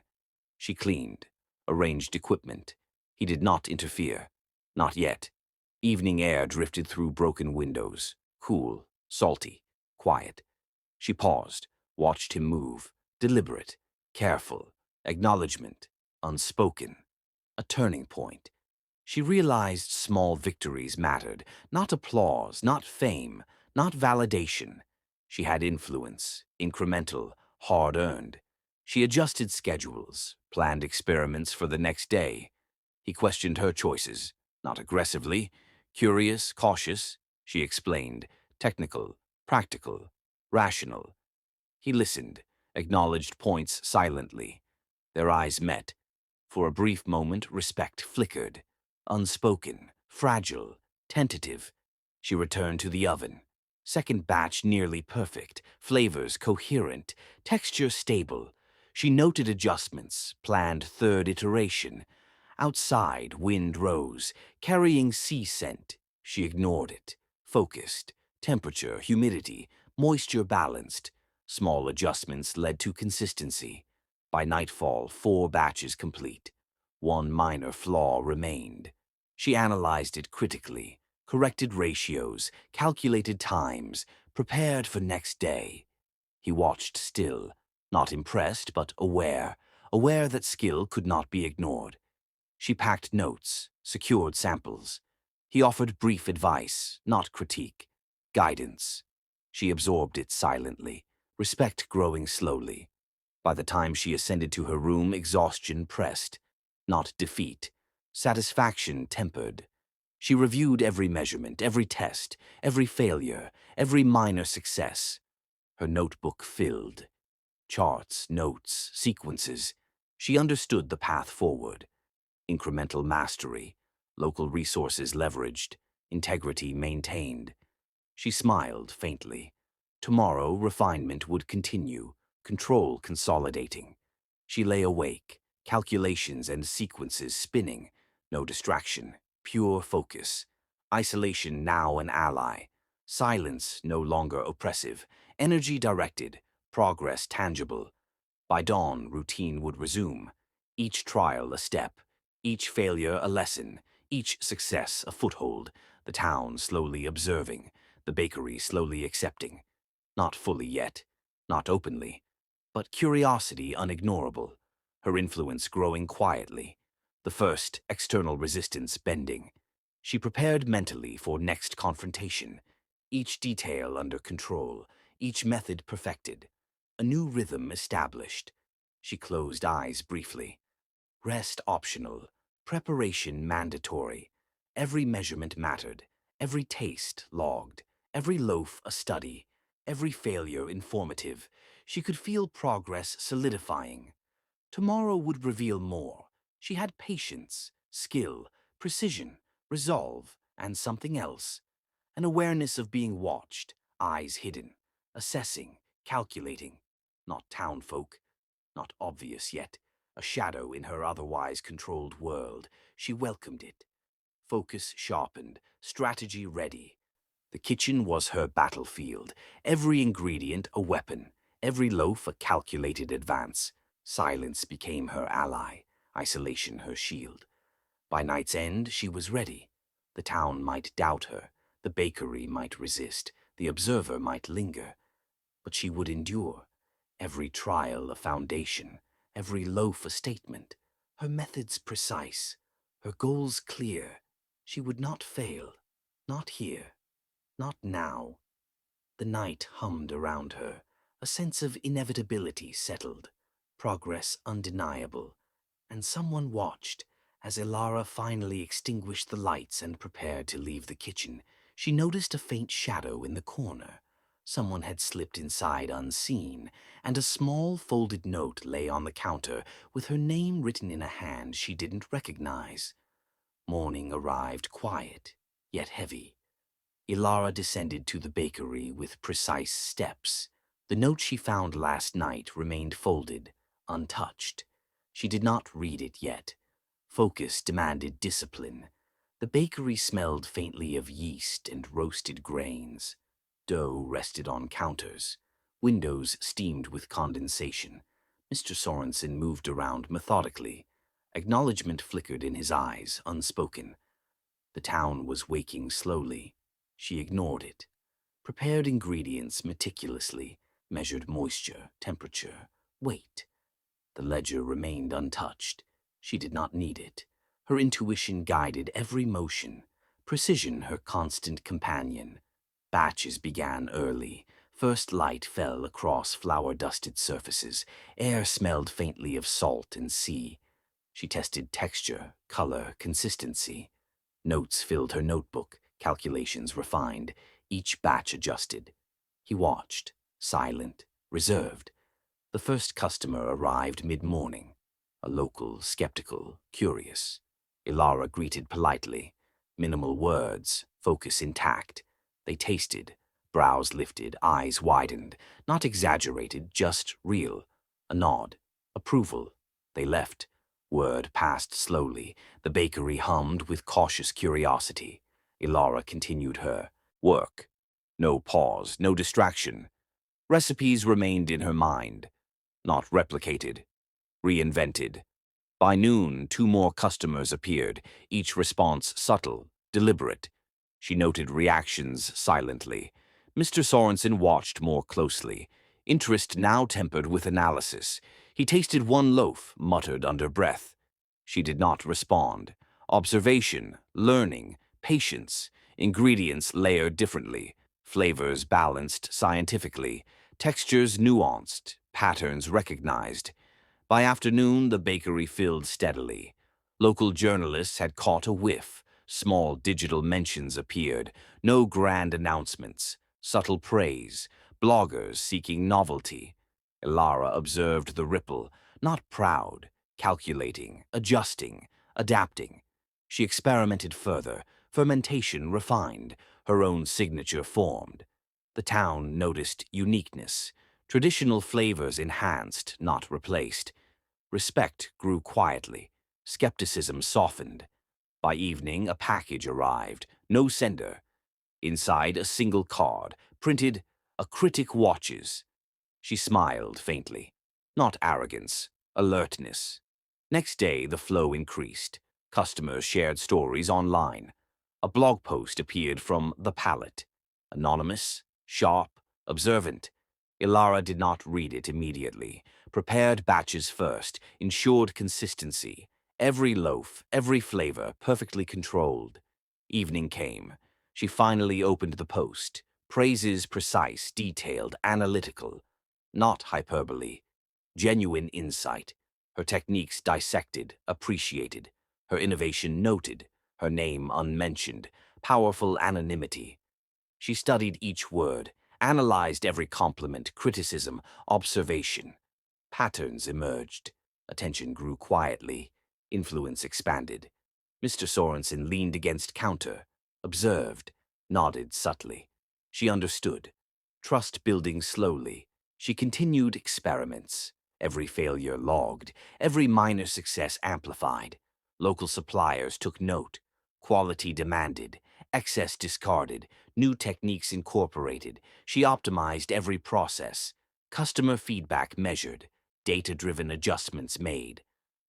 She cleaned, arranged equipment. He did not interfere. Not yet. Evening air drifted through broken windows, cool, salty, quiet. She paused, watched him move, deliberate, careful, acknowledgement, unspoken. A turning point. She realized small victories mattered, not applause, not fame, not validation. She had influence, incremental, hard-earned. She adjusted schedules, planned experiments for the next day. He questioned her choices, not aggressively, curious, cautious. She explained, technical, practical, rational. He listened, acknowledged points silently. Their eyes met. For a brief moment, respect flickered. Unspoken, fragile, tentative. She returned to the oven. Second batch nearly perfect, flavors coherent, texture stable. She noted adjustments, planned third iteration. Outside, wind rose, carrying sea scent. She ignored it. Focused. Temperature, humidity, moisture balanced. Small adjustments led to consistency. By nightfall, 4 batches complete. One minor flaw remained. She analyzed it critically, corrected ratios, calculated times, prepared for next day. He watched still, not impressed but aware, aware that skill could not be ignored. She packed notes, secured samples. He offered brief advice, not critique, guidance. She absorbed it silently, respect growing slowly. By the time she ascended to her room, exhaustion pressed, not defeat, satisfaction tempered. She reviewed every measurement, every test, every failure, every minor success. Her notebook filled. Charts, notes, sequences. She understood the path forward. Incremental mastery, local resources leveraged, integrity maintained. She smiled faintly. Tomorrow, refinement would continue, control consolidating. She lay awake, calculations and sequences spinning, no distraction, pure focus. Isolation now an ally. Silence no longer oppressive, energy directed, progress tangible. By dawn, routine would resume. Each trial a step, each failure a lesson, each success a foothold, the town slowly observing, the bakery slowly accepting. Not fully yet, not openly, but curiosity unignorable, her influence growing quietly, the first external resistance bending. She prepared mentally for next confrontation, each detail under control, each method perfected, a new rhythm established. She closed eyes briefly. Rest optional, preparation mandatory. Every measurement mattered, every taste logged, every loaf a study, every failure informative. She could feel progress solidifying. Tomorrow would reveal more. She had patience, skill, precision, resolve, and something else. An awareness of being watched, eyes hidden, assessing, calculating. Not townfolk, not obvious yet, a shadow in her otherwise controlled world. She welcomed it. Focus sharpened, strategy ready. The kitchen was her battlefield, every ingredient a weapon, every loaf a calculated advance. Silence became her ally, isolation her shield. By night's end, she was ready. The town might doubt her, the bakery might resist, the observer might linger, but she would endure. Every trial a foundation, every loaf a statement, her methods precise, her goals clear. She would not fail, not here, not now. The night hummed around her, a sense of inevitability settled, progress undeniable, and someone watched. As Elara finally extinguished the lights and prepared to leave the kitchen, she noticed a faint shadow in the corner. Someone had slipped inside unseen, and a small folded note lay on the counter with her name written in a hand she didn't recognize. Morning arrived quiet, yet heavy. Elara descended to the bakery with precise steps. The note she found last night remained folded, untouched. She did not read it yet. Focus demanded discipline. The bakery smelled faintly of yeast and roasted grains. Dough rested on counters. Windows steamed with condensation. Mr. Sorensen moved around methodically. Acknowledgement flickered in his eyes, unspoken. The town was waking slowly. She ignored it. Prepared ingredients meticulously, measured moisture, temperature, weight. The ledger remained untouched. She did not need it. Her intuition guided every motion, precision her constant companion. Batches began early. First light fell across flour-dusted surfaces. Air smelled faintly of salt and sea. She tested texture, color, consistency. Notes filled her notebook, calculations refined, each batch adjusted. He watched, silent, reserved. The first customer arrived mid-morning, a local, skeptical, curious. Elara greeted politely. Minimal words, focus intact. They tasted, brows lifted, eyes widened. Not exaggerated, just real. A nod. Approval. They left. Word passed slowly. The bakery hummed with cautious curiosity. Elara continued her work. No pause, no distraction. Recipes remained in her mind. Not replicated. Reinvented. By noon, 2 more customers appeared, each response subtle, deliberate. She noted reactions silently. Mr. Sorensen watched more closely, interest now tempered with analysis. He tasted one loaf, muttered under breath. She did not respond. Observation, learning, patience, ingredients layered differently, flavors balanced scientifically, textures nuanced, patterns recognized. By afternoon, the bakery filled steadily. Local journalists had caught a whiff. Small digital mentions appeared. No grand announcements. Subtle praise. Bloggers seeking novelty. Elara observed the ripple, not proud, calculating, adjusting, adapting. She experimented further. Fermentation refined. Her own signature formed. The town noticed uniqueness. Traditional flavors enhanced, not replaced. Respect grew quietly. Skepticism softened. By evening, a package arrived. No sender. Inside, a single card, printed, "A critic watches." She smiled faintly. Not arrogance, alertness. Next day, the flow increased. Customers shared stories online. A blog post appeared from The Palate. Anonymous, sharp, observant. Elara did not read it immediately. Prepared batches first, ensured consistency. Every loaf, every flavor, perfectly controlled. Evening came. She finally opened the post. Praises precise, detailed, analytical. Not hyperbole. Genuine insight. Her techniques dissected, appreciated. Her innovation noted. Her name unmentioned. Powerful anonymity. She studied each word, analyzed every compliment, criticism, observation. Patterns emerged. Attention grew quietly. Influence expanded. Mr. Sorensen leaned against counter, observed, nodded subtly. She understood. Trust building slowly. She continued experiments. Every failure logged, every minor success amplified. Local suppliers took note. Quality demanded, excess discarded, new techniques incorporated. She optimized every process. Customer feedback measured, data-driven adjustments made.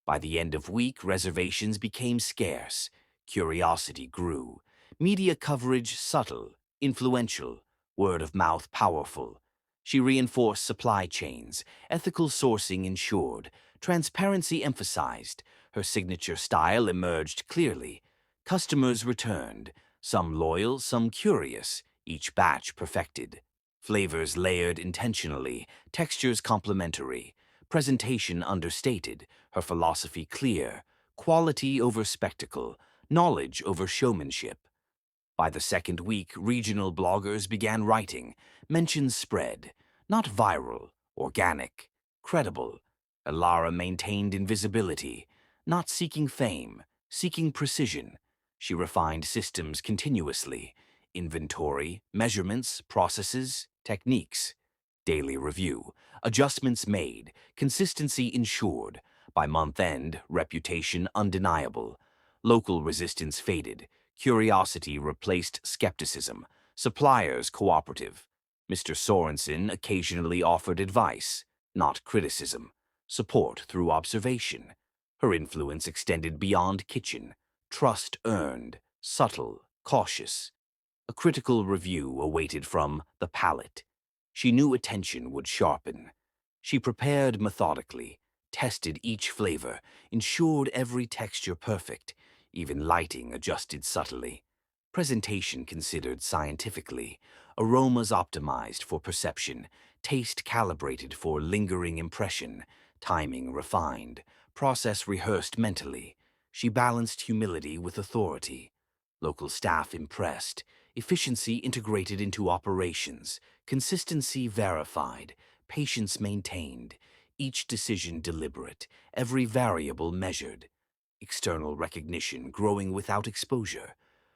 By the end of week, reservations became scarce. Curiosity grew. Media coverage subtle, influential, word of mouth powerful. She reinforced supply chains, ethical sourcing ensured, transparency emphasized. Her signature style emerged clearly. Customers returned, some loyal, some curious, each batch perfected. Flavors layered intentionally, textures complementary, presentation understated, her philosophy clear, quality over spectacle, knowledge over showmanship. By the second week, regional bloggers began writing. Mentions spread. Not viral, organic, credible. Elara maintained invisibility, not seeking fame, seeking precision. She refined systems continuously. Inventory, measurements, processes, techniques. Daily review. Adjustments made. Consistency ensured. By month end, reputation undeniable. Local resistance faded. Curiosity replaced skepticism. Suppliers cooperative. Mr. Sorensen occasionally offered advice, not criticism. Support through observation. Her influence extended beyond kitchen. Trust earned, subtle, cautious. A critical review awaited from The Palate. She knew attention would sharpen. She prepared methodically, tested each flavor, ensured every texture perfect, even lighting adjusted subtly. Presentation considered scientifically, aromas optimized for perception, taste calibrated for lingering impression, timing refined, process rehearsed mentally. She balanced humility with authority. Local staff impressed, efficiency integrated into operations, consistency verified, patience maintained, each decision deliberate, every variable measured, external recognition growing without exposure,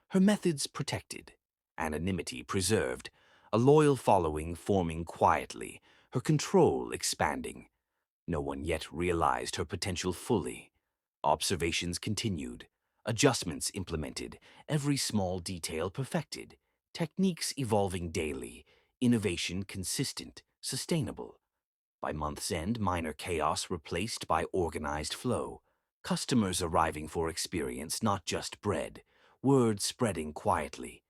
her methods protected, anonymity preserved, a loyal following forming quietly, her control expanding. No one yet realized her potential fully. Observations continued, adjustments implemented, every small detail perfected, techniques evolving daily, innovation consistent, sustainable. By month's end, minor chaos replaced by organized flow. Customers arriving for experience, not just bread. Word spreading quietly.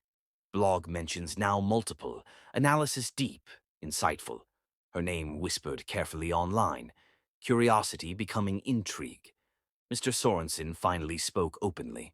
Blog mentions now multiple. Analysis deep, insightful. Her name whispered carefully online. Curiosity becoming intrigue. Mr. Sorensen finally spoke openly.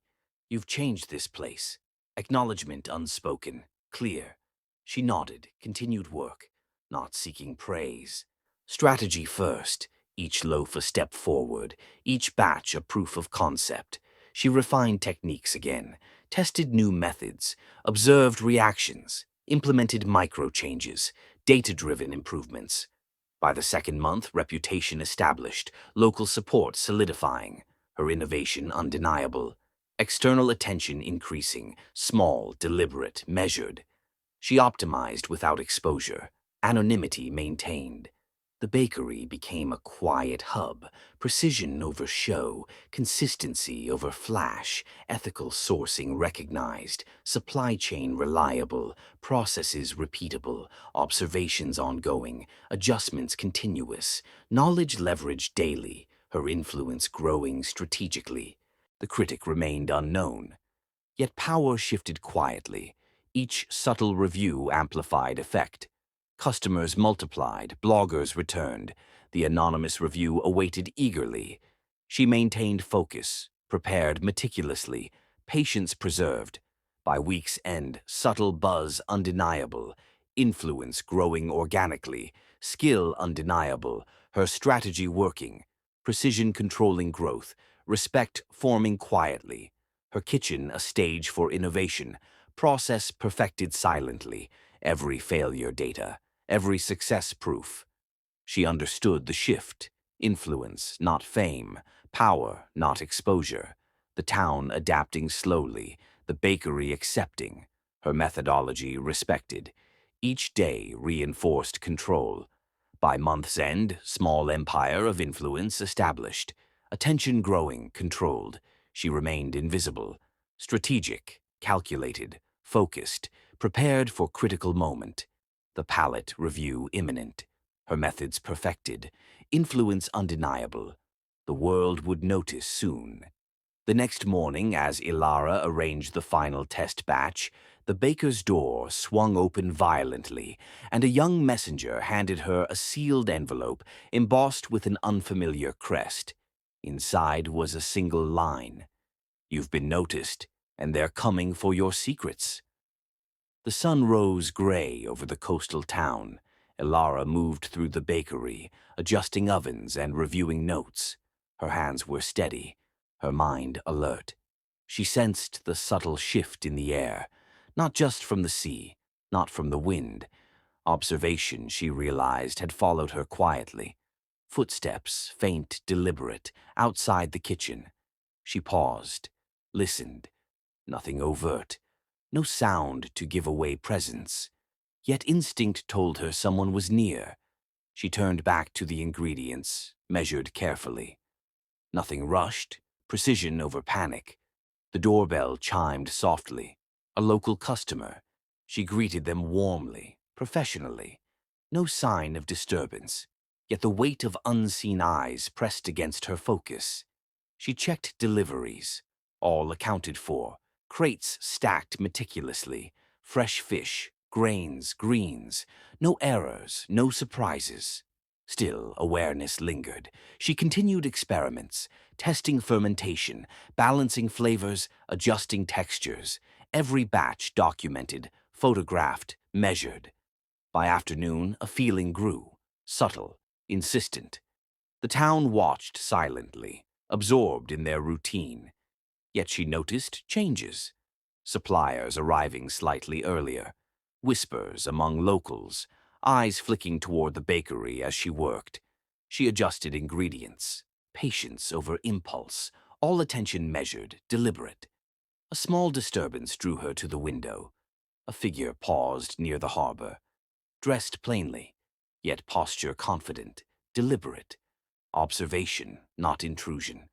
You've changed this place. Acknowledgement unspoken, clear. She nodded, continued work, not seeking praise. Strategy first, each loaf a step forward, each batch a proof of concept. She refined techniques again, tested new methods, observed reactions, implemented micro changes, data-driven improvements. By the second month, reputation established, local support solidifying, her innovation undeniable, external attention increasing, small, deliberate, measured. She optimized without exposure, anonymity maintained. The bakery became a quiet hub, precision over show, consistency over flash, ethical sourcing recognized, supply chain reliable, processes repeatable, observations ongoing, adjustments continuous, knowledge leveraged daily, her influence growing strategically. The critic remained unknown. Yet power shifted quietly. Each subtle review amplified effect. Customers multiplied, bloggers returned. The anonymous review awaited eagerly. She maintained focus, prepared meticulously, patience preserved. By week's end, subtle buzz undeniable, influence growing organically, skill undeniable, her strategy working, precision controlling growth, respect forming quietly. Her kitchen a stage for innovation, process perfected silently, every failure data, every success proof. She understood the shift, influence, not fame, power, not exposure, the town adapting slowly, the bakery accepting, her methodology respected. Each day reinforced control. By month's end, small empire of influence established, attention growing, controlled. She remained invisible, strategic, calculated, focused, prepared for critical moment. The palette review imminent, her methods perfected, influence undeniable. The world would notice soon. The next morning, as Elara arranged the final test batch, the baker's door swung open violently, and a young messenger handed her a sealed envelope embossed with an unfamiliar crest. Inside was a single line. You've been noticed, and they're coming for your secrets. The sun rose gray over the coastal town. Elara moved through the bakery, adjusting ovens and reviewing notes. Her hands were steady, her mind alert. She sensed the subtle shift in the air, not just from the sea, not from the wind. Observation, she realized, had followed her quietly. Footsteps, faint, deliberate, outside the kitchen. She paused, listened. Nothing overt, no sound to give away presence. Yet instinct told her someone was near. She turned back to the ingredients, measured carefully. Nothing rushed, precision over panic. The doorbell chimed softly. A local customer. She greeted them warmly, professionally. No sign of disturbance, yet the weight of unseen eyes pressed against her focus. She checked deliveries, all accounted for, crates stacked meticulously, fresh fish, grains, greens, no errors, no surprises. Still, awareness lingered. She continued experiments, testing fermentation, balancing flavors, adjusting textures. Every batch documented, photographed, measured. By afternoon, a feeling grew, subtle, insistent. The town watched silently, absorbed in their routine. Yet she noticed changes. Suppliers arriving slightly earlier, whispers among locals, eyes flicking toward the bakery as she worked. She adjusted ingredients, patience over impulse, all attention measured, deliberate. A small disturbance drew her to the window. A figure paused near the harbor, dressed plainly, yet posture confident, deliberate. Observation, not intrusion.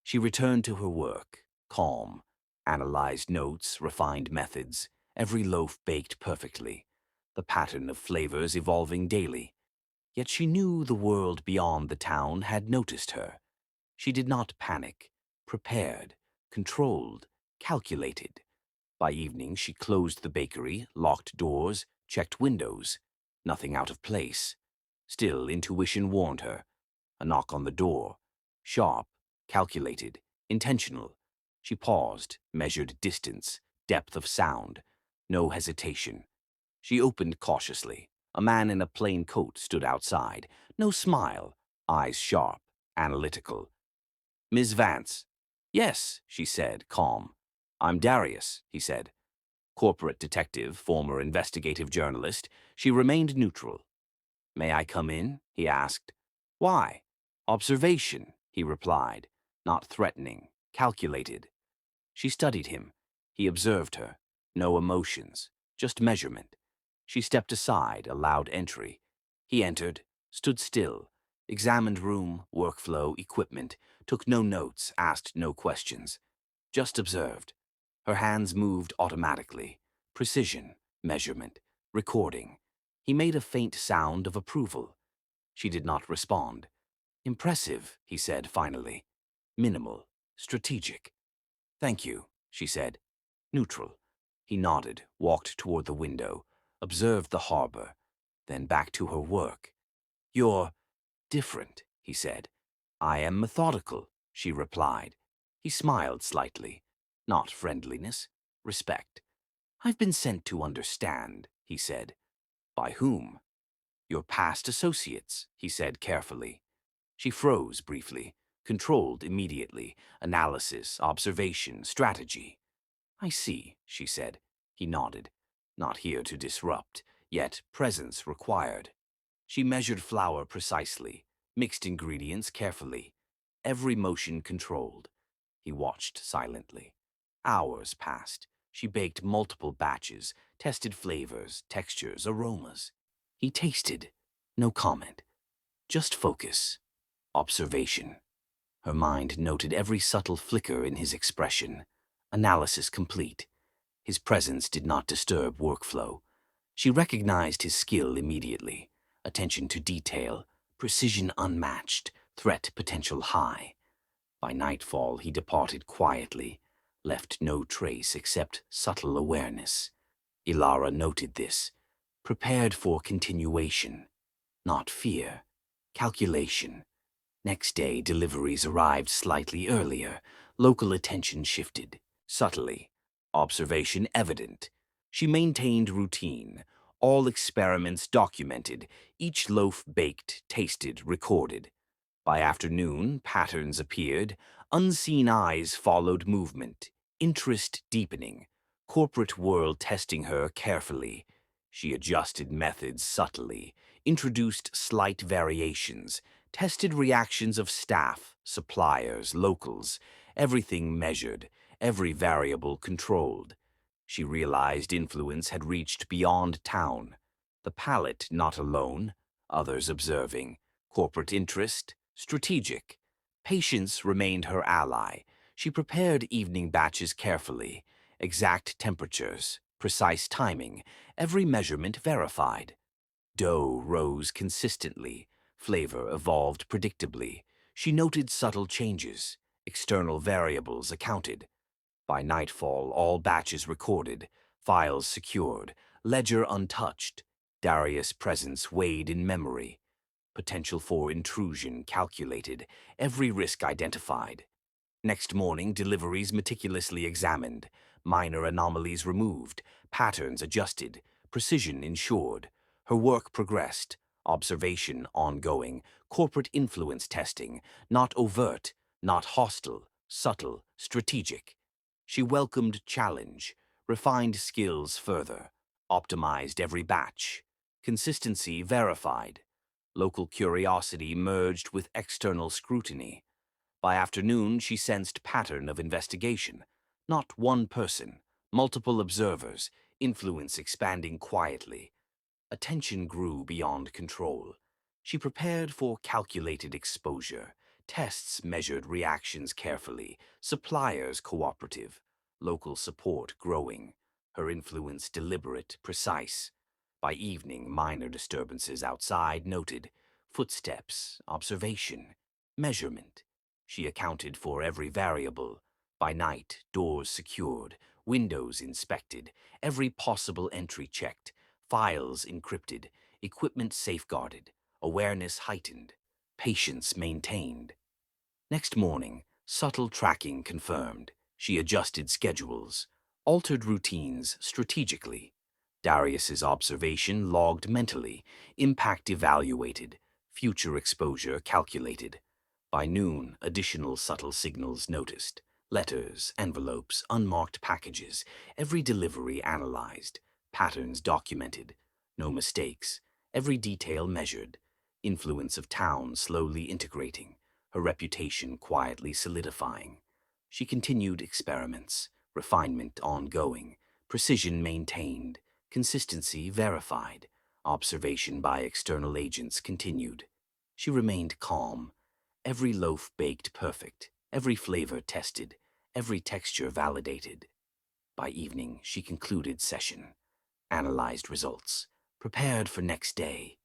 She returned to her work, calm, analyzed notes, refined methods, every loaf baked perfectly, the pattern of flavors evolving daily. Yet she knew the world beyond the town had noticed her. She did not panic, prepared, controlled, calculated. By evening, she closed the bakery, locked doors, checked windows. Nothing out of place. Still, intuition warned her. A knock on the door. Sharp, calculated, intentional. She paused, measured distance, depth of sound. No hesitation. She opened cautiously. A man in a plain coat stood outside. No smile, eyes sharp, analytical. "Miss Vance." "Yes," she said, calm. "I'm Darius," he said. Corporate detective, former investigative journalist, she remained neutral. "May I come in?" he asked. "Why?" "Observation," he replied, not threatening, calculated. She studied him. He observed her. No emotions, just measurement. She stepped aside, allowed entry. He entered, stood still, examined room, workflow, equipment, took no notes, asked no questions. Just observed. Her hands moved automatically. Precision, measurement, recording. He made a faint sound of approval. She did not respond. "Impressive," he said finally. "Minimal, strategic." "Thank you," she said. Neutral. He nodded, walked toward the window, observed the harbor, then back to her work. "You're different," he said. "I am methodical," she replied. He smiled slightly. Not friendliness, respect. "I've been sent to understand," he said. "By whom?" "Your past associates," he said carefully. She froze briefly, controlled immediately, analysis, observation, strategy. "I see," she said. He nodded. Not here to disrupt, yet presence required. She measured flour precisely, mixed ingredients carefully, every motion controlled. He watched silently. Hours passed. She baked multiple batches, tested flavors, textures, aromas. He tasted. No comment. Just focus. Observation. Her mind noted every subtle flicker in his expression. Analysis complete. His presence did not disturb workflow. She recognized his skill immediately. Attention to detail, precision unmatched, threat potential high. By nightfall, he departed quietly, left no trace except subtle awareness. Elara noted this, prepared for continuation, not fear, calculation. Next day, deliveries arrived slightly earlier. Local attention shifted, subtly. Observation evident. She maintained routine. All experiments documented. Each loaf baked, tasted, recorded. By afternoon, patterns appeared. Unseen eyes followed movement. Interest deepening. Corporate world testing her carefully. She adjusted methods subtly. Introduced slight variations. Tested reactions of staff, suppliers, locals, everything measured, every variable controlled. She realized influence had reached beyond town. The palate not alone, others observing. Corporate interest, strategic. Patience remained her ally. She prepared evening batches carefully. Exact temperatures, precise timing, every measurement verified. Dough rose consistently. Flavor evolved predictably. She noted subtle changes. External variables accounted. By nightfall, all batches recorded, files secured, ledger untouched. Darius' presence weighed in memory. Potential for intrusion calculated, every risk identified. Next morning, deliveries meticulously examined, minor anomalies removed, patterns adjusted, precision ensured. Her work progressed, observation ongoing, corporate influence testing, not overt, not hostile, subtle, strategic. She welcomed challenge, refined skills further, optimized every batch. Consistency verified. Local curiosity merged with external scrutiny. By afternoon, she sensed pattern of investigation. Not one person, multiple observers, influence expanding quietly. Attention grew beyond control. She prepared for calculated exposure. Tests measured reactions carefully. Suppliers cooperative. Local support growing. Her influence deliberate, precise. By evening, minor disturbances outside noted. Footsteps, observation, measurement. She accounted for every variable. By night, doors secured, windows inspected, every possible entry checked, files encrypted, equipment safeguarded, awareness heightened, patience maintained. Next morning, subtle tracking confirmed. She adjusted schedules, altered routines strategically. Darius's observation logged mentally, impact evaluated, future exposure calculated. By noon, additional subtle signals noticed. Letters, envelopes, unmarked packages, every delivery analyzed, patterns documented, no mistakes, every detail measured, influence of town slowly integrating, her reputation quietly solidifying. She continued experiments, refinement ongoing, precision maintained, consistency verified, observation by external agents continued. She remained calm, every loaf baked perfect, every flavor tested, every texture validated. By evening, she concluded session, analyzed results, prepared for next day.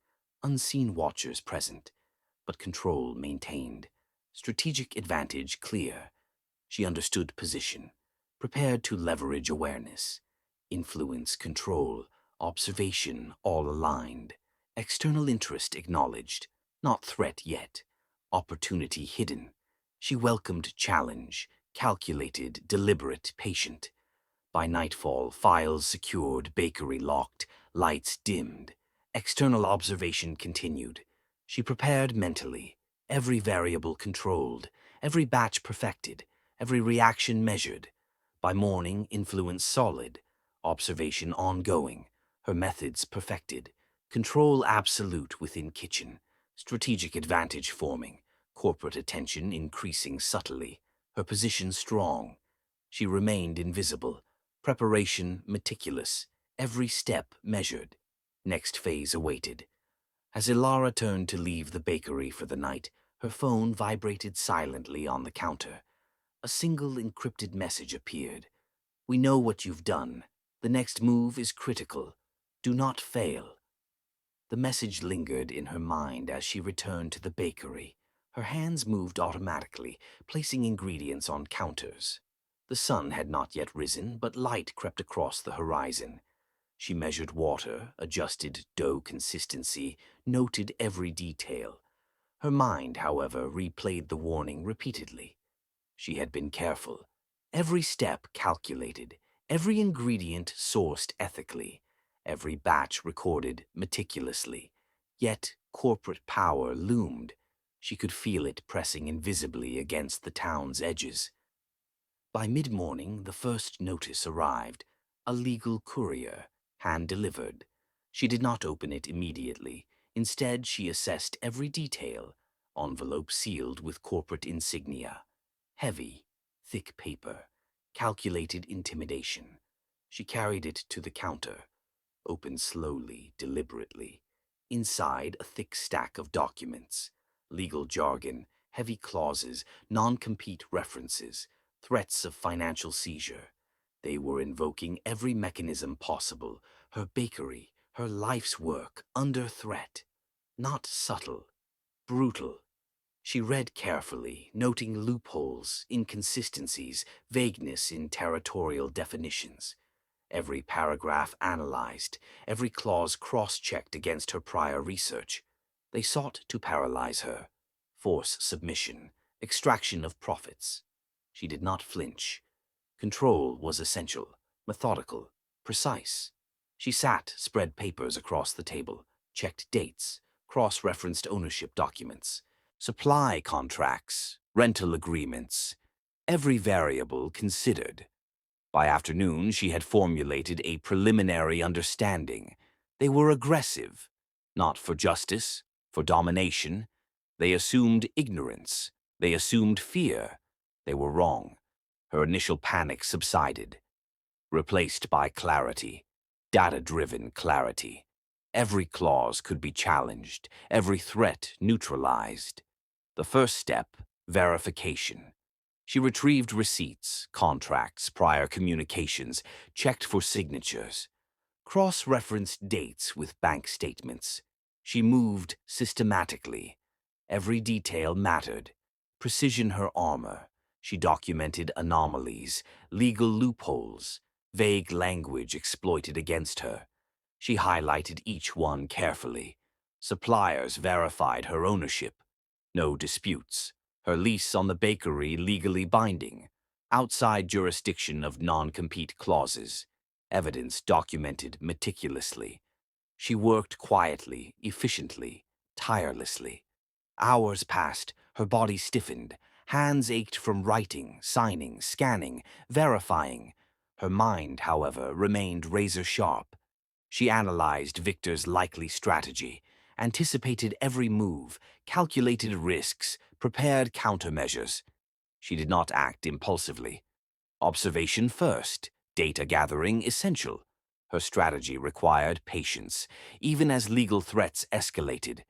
Unseen watchers present, but control maintained. Strategic advantage clear. She understood position, prepared to leverage awareness. Influence, control, observation all aligned. External interest acknowledged, not threat yet. Opportunity hidden. She welcomed challenge, calculated, deliberate, patient. By nightfall, files secured, bakery locked, lights dimmed. External observation continued. She prepared mentally, every variable controlled, every batch perfected, every reaction measured. By morning, influence solid, observation ongoing, her methods perfected, control absolute within kitchen, strategic advantage forming, corporate attention increasing subtly, her position strong. She remained invisible, preparation meticulous, every step measured. Next phase awaited. As Elara turned to leave the bakery for the night, her phone vibrated silently on the counter. A single encrypted message appeared. "We know what you've done. The next move is critical. Do not fail." The message lingered in her mind as she returned to the bakery. Her hands moved automatically, placing ingredients on counters. The sun had not yet risen, but light crept across the horizon. She measured water, adjusted dough consistency, noted every detail. Her mind, however, replayed the warning repeatedly. She had been careful. Every step calculated, every ingredient sourced ethically, every batch recorded meticulously. Yet corporate power loomed. She could feel it pressing invisibly against the town's edges. By mid-morning, the first notice arrived, a legal courier, hand-delivered. She did not open it immediately. Instead, she assessed every detail, envelope sealed with corporate insignia. Heavy, thick paper, calculated intimidation. She carried it to the counter, opened slowly, deliberately. Inside, a thick stack of documents, legal jargon, heavy clauses, non-compete references, threats of financial seizure. They were invoking every mechanism possible, her bakery, her life's work, under threat. Not subtle, brutal. She read carefully, noting loopholes, inconsistencies, vagueness in territorial definitions. Every paragraph analyzed, every clause cross-checked against her prior research. They sought to paralyze her, force submission, extraction of profits. She did not flinch. Control was essential, methodical, precise. She sat, spread papers across the table, checked dates, cross-referenced ownership documents, supply contracts, rental agreements, every variable considered. By afternoon, she had formulated a preliminary understanding. They were aggressive, not for justice, for domination. They assumed ignorance. They assumed fear. They were wrong. Her initial panic subsided, replaced by clarity, data-driven clarity. Every clause could be challenged, every threat neutralized. The first step, verification. She retrieved receipts, contracts, prior communications, checked for signatures, cross-referenced dates with bank statements. She moved systematically. Every detail mattered. Precision her armor. She documented anomalies, legal loopholes, vague language exploited against her. She highlighted each one carefully. Suppliers verified her ownership. No disputes. Her lease on the bakery legally binding. Outside jurisdiction of non-compete clauses. Evidence documented meticulously. She worked quietly, efficiently, tirelessly. Hours passed, her body stiffened. Hands ached from writing, signing, scanning, verifying. Her mind, however, remained razor-sharp. She analyzed Victor's likely strategy, anticipated every move, calculated risks, prepared countermeasures. She did not act impulsively. Observation first, data gathering essential. Her strategy required patience, even as legal threats escalated.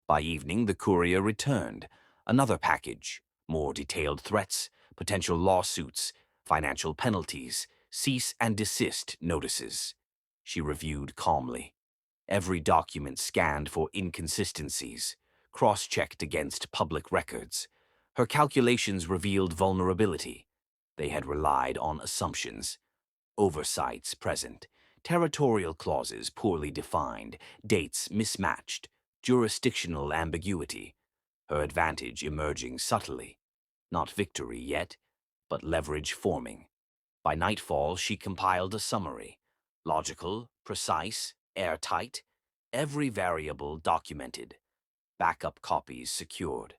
By evening, the courier returned. Another package, more detailed threats, potential lawsuits, financial penalties, cease and desist notices. She reviewed calmly. Every document scanned for inconsistencies, cross-checked against public records. Her calculations revealed vulnerability. They had relied on assumptions. Oversights present, territorial clauses poorly defined, dates mismatched, jurisdictional ambiguity. Her advantage emerging subtly. Not victory yet, but leverage forming. By nightfall, she compiled a summary. Logical, precise, airtight, every variable documented. Backup copies secured.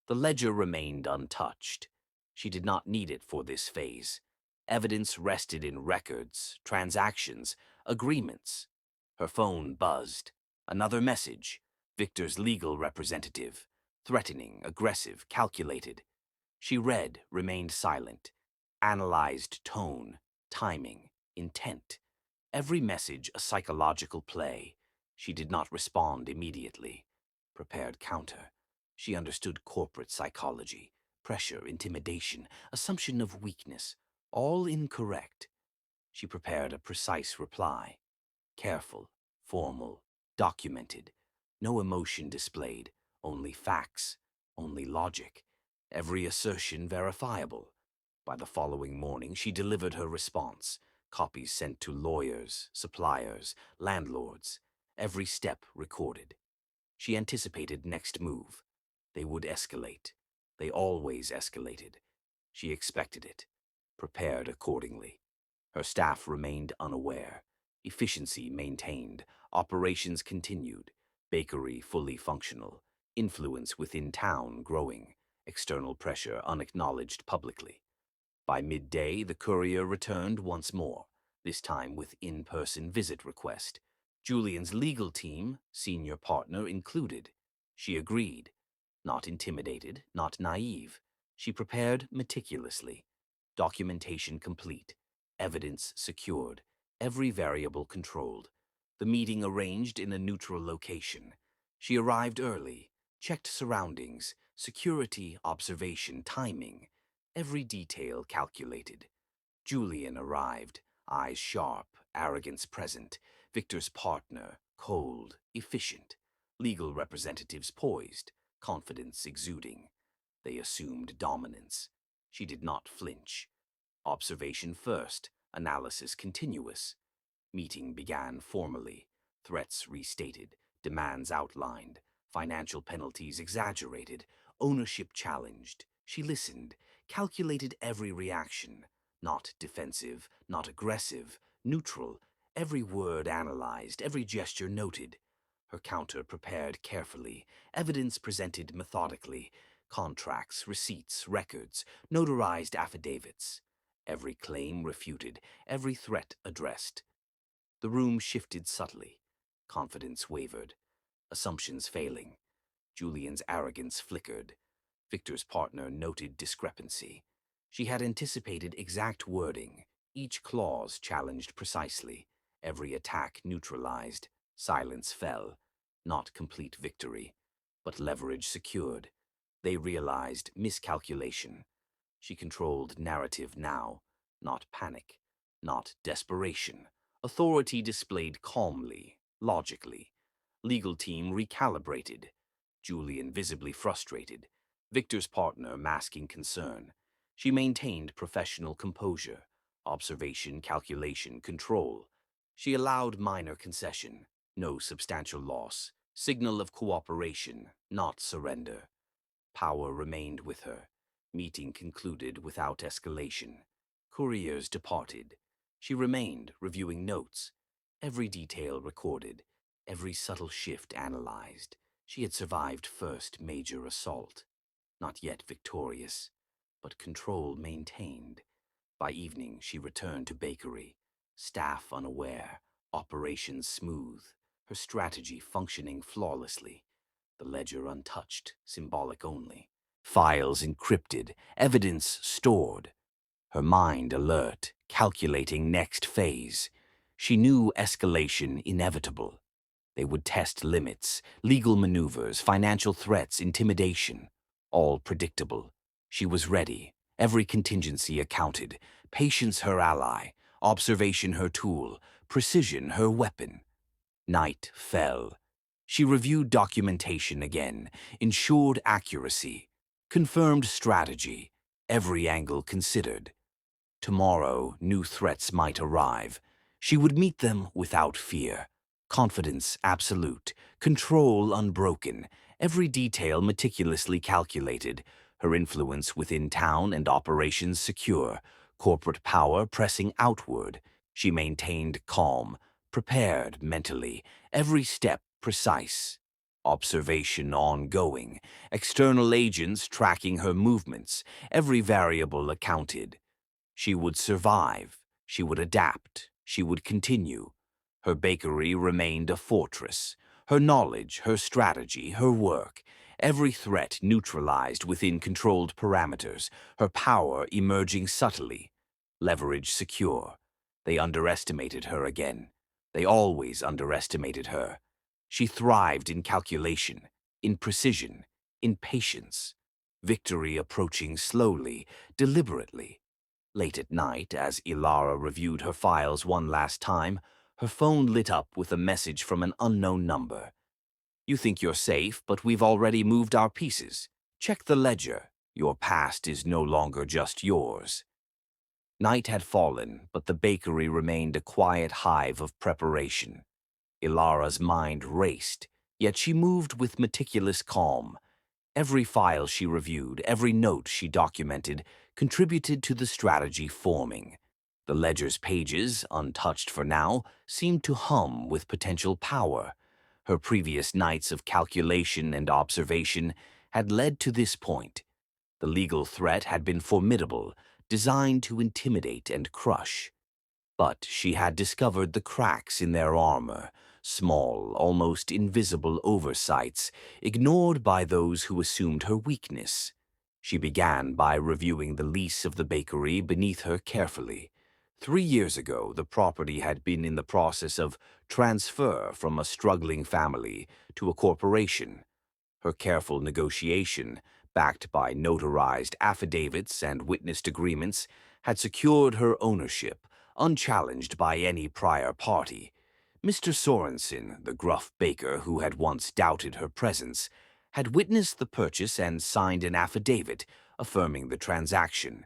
The ledger remained untouched. She did not need it for this phase. Evidence rested in records, transactions, agreements. Her phone buzzed. Another message. Victor's legal representative. Threatening, aggressive, calculated. She read, remained silent. Analyzed tone, timing, intent. Every message a psychological play. She did not respond immediately. Prepared counter. She understood corporate psychology, pressure, intimidation, assumption of weakness, all incorrect. She prepared a precise reply. Careful, formal, documented. No emotion displayed, only facts, only logic. Every assertion verifiable. By the following morning, she delivered her response. Copies sent to lawyers, suppliers, landlords. Every step recorded. She anticipated next move. They would escalate. They always escalated. She expected it, prepared accordingly. Her staff remained unaware. Efficiency maintained. Operations continued. Bakery fully functional. Influence within town growing. External pressure unacknowledged publicly. By midday, the courier returned once more, this time with in-person visit request. Julian's legal team, senior partner included. She agreed. Not intimidated, not naive. She prepared meticulously. Documentation complete. Evidence secured. Every variable controlled. The meeting arranged in a neutral location. She arrived early, checked surroundings, security, observation, timing. Every detail calculated. Julian arrived, eyes sharp, arrogance present. Victor's partner, cold, efficient. Legal representatives poised, confidence exuding. They assumed dominance. She did not flinch. Observation first, analysis continuous. Meeting began formally. Threats restated, demands outlined, financial penalties exaggerated, ownership challenged. She listened, calculated every reaction. Not defensive, not aggressive, neutral. Every word analyzed, every gesture noted. Her counter prepared carefully, evidence presented methodically, contracts, receipts, records, notarized affidavits. Every claim refuted, every threat addressed. The room shifted subtly. Confidence wavered, assumptions failing. Julian's arrogance flickered. Victor's partner noted discrepancy. She had anticipated exact wording, each clause challenged precisely, every attack neutralized. Silence fell. Not complete victory, but leverage secured. They realized miscalculation. She controlled narrative now, not panic, not desperation. Authority displayed calmly, logically. Legal team recalibrated. Julian visibly frustrated. Victor's partner masking concern. She maintained professional composure, observation, calculation, control. She allowed minor concession, no substantial loss. Signal of cooperation, not surrender. Power remained with her. Meeting concluded without escalation. Couriers departed. She remained, reviewing notes. Every detail recorded, every subtle shift analyzed. She had survived first major assault. Not yet victorious, but control maintained. By evening, she returned to bakery. Staff unaware, operations smooth, her strategy functioning flawlessly. The ledger untouched, symbolic only. Files encrypted, evidence stored. Her mind alert, calculating next phase. She knew escalation inevitable. They would test limits, legal maneuvers, financial threats, intimidation. All predictable. She was ready. Every contingency accounted. Patience her ally. Observation her tool. Precision her weapon. Night fell. She reviewed documentation again, ensured accuracy, confirmed strategy, every angle considered. Tomorrow, new threats might arrive. She would meet them without fear. Confidence absolute, control unbroken, every detail meticulously calculated, her influence within town and operations secure, corporate power pressing outward. She maintained calm, prepared mentally, every step precise. Observation ongoing, external agents tracking her movements, every variable accounted. She would survive, she would adapt, she would continue. Her bakery remained a fortress. Her knowledge, her strategy, her work, every threat neutralized within controlled parameters, her power emerging subtly. Leverage secure. They underestimated her again. They always underestimated her. She thrived in calculation, in precision, in patience. Victory approaching slowly, deliberately. Late at night, as Elara reviewed her files one last time, her phone lit up with a message from an unknown number. You think you're safe, but we've already moved our pieces. Check the ledger. Your past is no longer just yours. Night had fallen, but the bakery remained a quiet hive of preparation. Ilara's mind raced, yet she moved with meticulous calm. Every file she reviewed, every note she documented, contributed to the strategy forming. The ledger's pages, untouched for now, seemed to hum with potential power. Her previous nights of calculation and observation had led to this point. The legal threat had been formidable, designed to intimidate and crush. But she had discovered the cracks in their armor, small, almost invisible oversights, ignored by those who assumed her weakness. She began by reviewing the lease of the bakery beneath her carefully. 3 years ago, the property had been in the process of transfer from a struggling family to a corporation. Her careful negotiation, backed by notarized affidavits and witnessed agreements, had secured her ownership, unchallenged by any prior party. Mr. Sorensen, the gruff baker who had once doubted her presence, had witnessed the purchase and signed an affidavit affirming the transaction.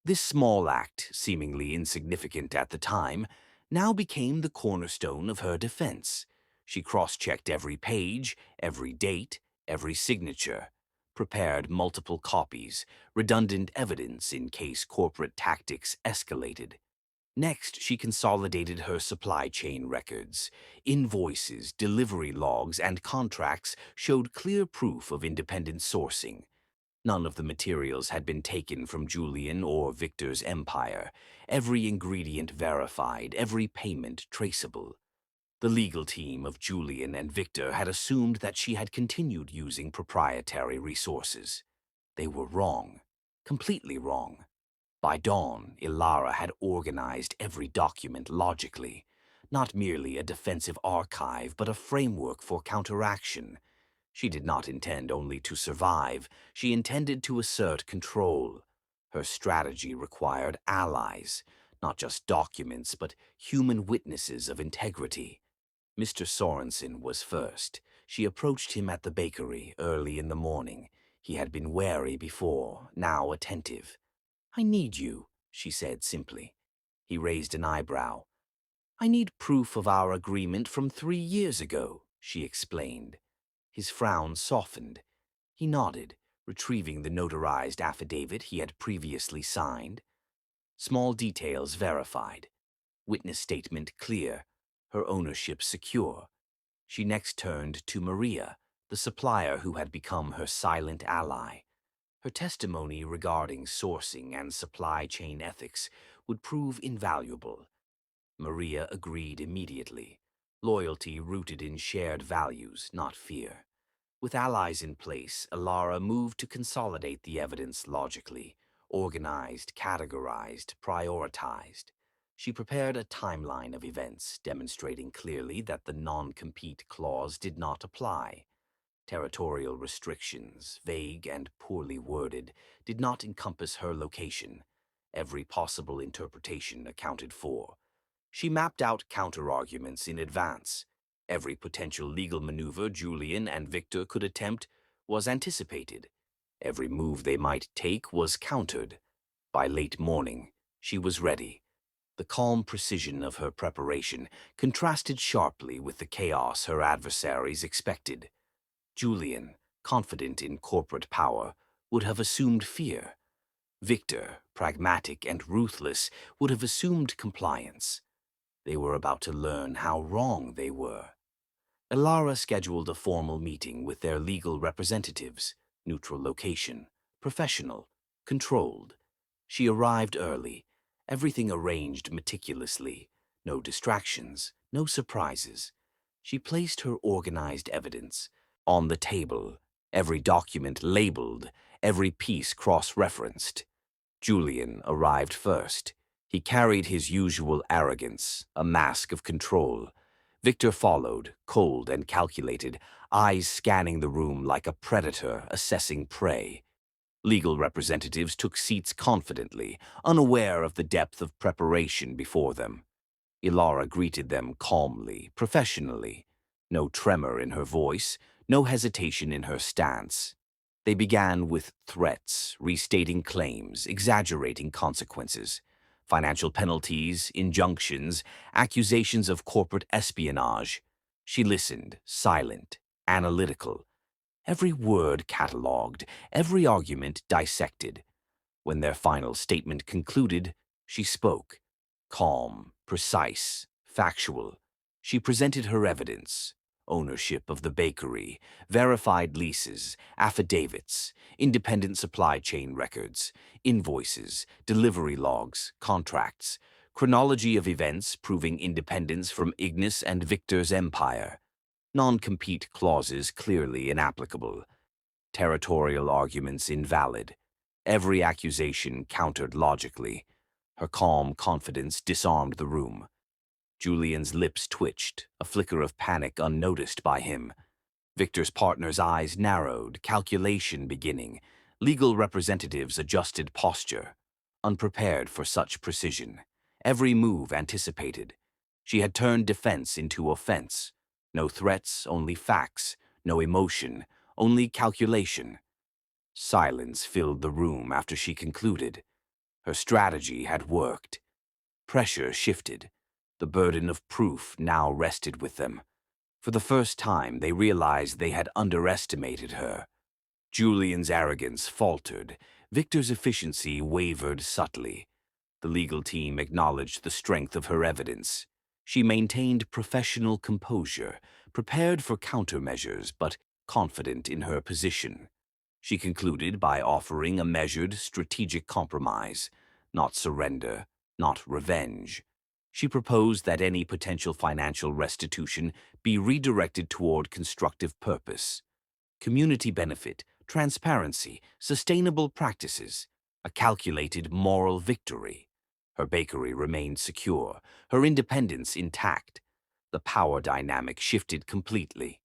This small act, seemingly insignificant at the time, now became the cornerstone of her defense. She cross-checked every page, every date, every signature, prepared multiple copies, redundant evidence in case corporate tactics escalated. Next, she consolidated her supply chain records. Invoices, delivery logs, and contracts showed clear proof of independent sourcing. None of the materials had been taken from Julian or Victor's empire, every ingredient verified, every payment traceable. The legal team of Julian and Victor had assumed that she had continued using proprietary resources. They were wrong, completely wrong. By dawn, Elara had organized every document logically, not merely a defensive archive, but a framework for counteraction. She did not intend only to survive, she intended to assert control. Her strategy required allies, not just documents, but human witnesses of integrity. Mr. Sorensen was first. She approached him at the bakery early in the morning. He had been wary before, now attentive. "I need you," she said simply. He raised an eyebrow. "I need proof of our agreement from 3 years ago," she explained. His frown softened. He nodded, retrieving the notarized affidavit he had previously signed. Small details verified. Witness statement clear. Her ownership secure. She next turned to Maria, the supplier who had become her silent ally. Her testimony regarding sourcing and supply chain ethics would prove invaluable. Maria agreed immediately. Loyalty rooted in shared values, not fear. With allies in place, Elara moved to consolidate the evidence logically, organized, categorized, prioritized. She prepared a timeline of events, demonstrating clearly that the non-compete clause did not apply. Territorial restrictions, vague and poorly worded, did not encompass her location. Every possible interpretation accounted for. She mapped out counterarguments in advance. Every potential legal maneuver Julian and Victor could attempt was anticipated. Every move they might take was countered. By late morning, she was ready. The calm precision of her preparation contrasted sharply with the chaos her adversaries expected. Julian, confident in corporate power, would have assumed fear. Victor, pragmatic and ruthless, would have assumed compliance. They were about to learn how wrong they were. Elara scheduled a formal meeting with their legal representatives, neutral location, professional, controlled. She arrived early, everything arranged meticulously, no distractions, no surprises. She placed her organized evidence on the table, every document labeled, every piece cross-referenced. Julian arrived first. He carried his usual arrogance, a mask of control. Victor followed, cold and calculated, eyes scanning the room like a predator assessing prey. Legal representatives took seats confidently, unaware of the depth of preparation before them. Elara greeted them calmly, professionally. No tremor in her voice, no hesitation in her stance. They began with threats, restating claims, exaggerating consequences. Financial penalties, injunctions, accusations of corporate espionage. She listened, silent, analytical. Every word catalogued, every argument dissected. When their final statement concluded, she spoke. Calm, precise, factual. She presented her evidence. Ownership of the bakery, verified leases, affidavits, independent supply chain records, invoices, delivery logs, contracts, chronology of events proving independence from Ignis and Victor's empire, non-compete clauses clearly inapplicable, territorial arguments invalid, every accusation countered logically. Her calm confidence disarmed the room. Julian's lips twitched, a flicker of panic unnoticed by him. Victor's partner's eyes narrowed, calculation beginning. Legal representatives adjusted posture, unprepared for such precision. Every move anticipated. She had turned defense into offense. No threats, only facts. No emotion, only calculation. Silence filled the room after she concluded. Her strategy had worked. Pressure shifted. The burden of proof now rested with them. For the first time, they realized they had underestimated her. Julian's arrogance faltered. Victor's efficiency wavered subtly. The legal team acknowledged the strength of her evidence. She maintained professional composure, prepared for countermeasures, but confident in her position. She concluded by offering a measured, strategic compromise, not surrender, not revenge. She proposed that any potential financial restitution be redirected toward constructive purpose, community benefit, transparency, sustainable practices, a calculated moral victory. Her bakery remained secure, her independence intact. The power dynamic shifted completely.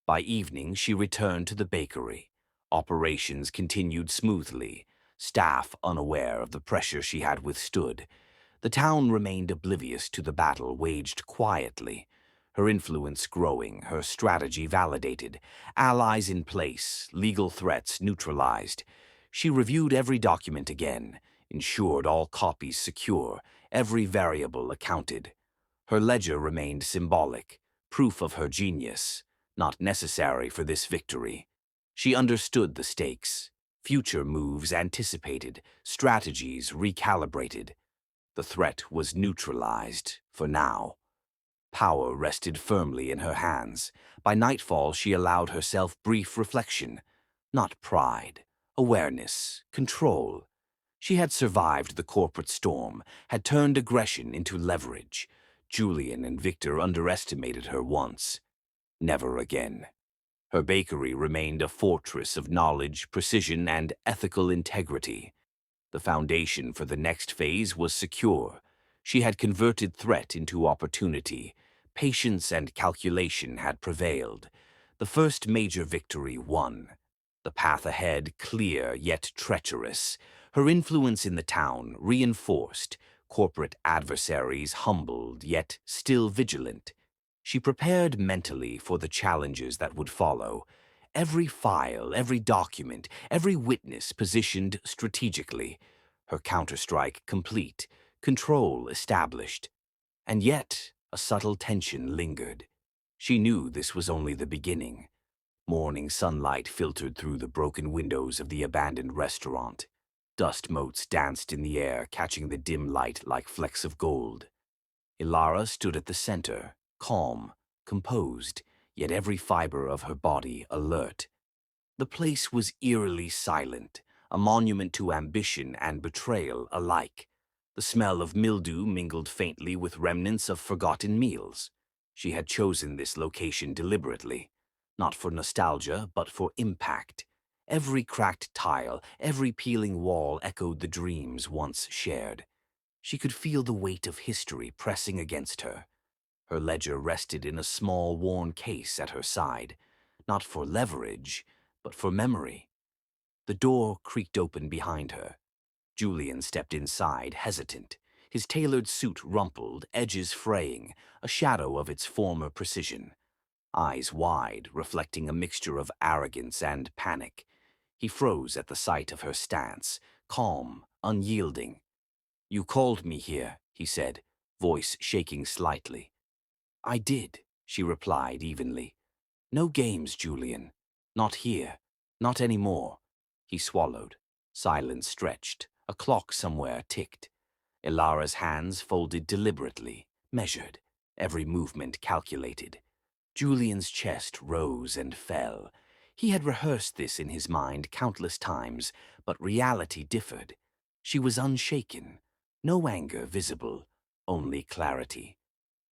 By evening, she returned to the bakery. Operations continued smoothly, staff unaware of the pressure she had withstood. The town remained oblivious to the battle waged quietly, her influence growing, her strategy validated, allies in place, legal threats neutralized. She reviewed every document again, ensured all copies secure, every variable accounted. Her ledger remained symbolic, proof of her genius, not necessary for this victory. She understood the stakes, future moves anticipated, strategies recalibrated. The threat was neutralized, for now. Power rested firmly in her hands. By nightfall, she allowed herself brief reflection. Not pride, awareness, control. She had survived the corporate storm, had turned aggression into leverage. Julian and Victor underestimated her once. Never again. Her bakery remained a fortress of knowledge, precision, and ethical integrity. The foundation for the next phase was secure. She had converted threat into opportunity. Patience and calculation had prevailed. The first major victory won. The path ahead clear yet treacherous. Her influence in the town reinforced. Corporate adversaries humbled yet still vigilant. She prepared mentally for the challenges that would follow. Every file, every document, every witness positioned strategically. Her counterstrike complete, control established. And yet, a subtle tension lingered. She knew this was only the beginning. Morning sunlight filtered through the broken windows of the abandoned restaurant. Dust motes danced in the air, catching the dim light like flecks of gold. Elara stood at the center, calm, composed, yet every fiber of her body alert. The place was eerily silent, a monument to ambition and betrayal alike. The smell of mildew mingled faintly with remnants of forgotten meals. She had chosen this location deliberately, not for nostalgia, but for impact. Every cracked tile, every peeling wall echoed the dreams once shared. She could feel the weight of history pressing against her. Her ledger rested in a small, worn case at her side, not for leverage, but for memory. The door creaked open behind her. Julian stepped inside, hesitant, his tailored suit rumpled, edges fraying, a shadow of its former precision. Eyes wide, reflecting a mixture of arrogance and panic. He froze at the sight of her stance, calm, unyielding. "You called me here," he said, voice shaking slightly. "I did," she replied evenly. "No games, Julian. Not here. Not anymore." He swallowed. Silence stretched. A clock somewhere ticked. Elara's hands folded deliberately, measured, every movement calculated. Julian's chest rose and fell. He had rehearsed this in his mind countless times, but reality differed. She was unshaken. No anger visible, only clarity.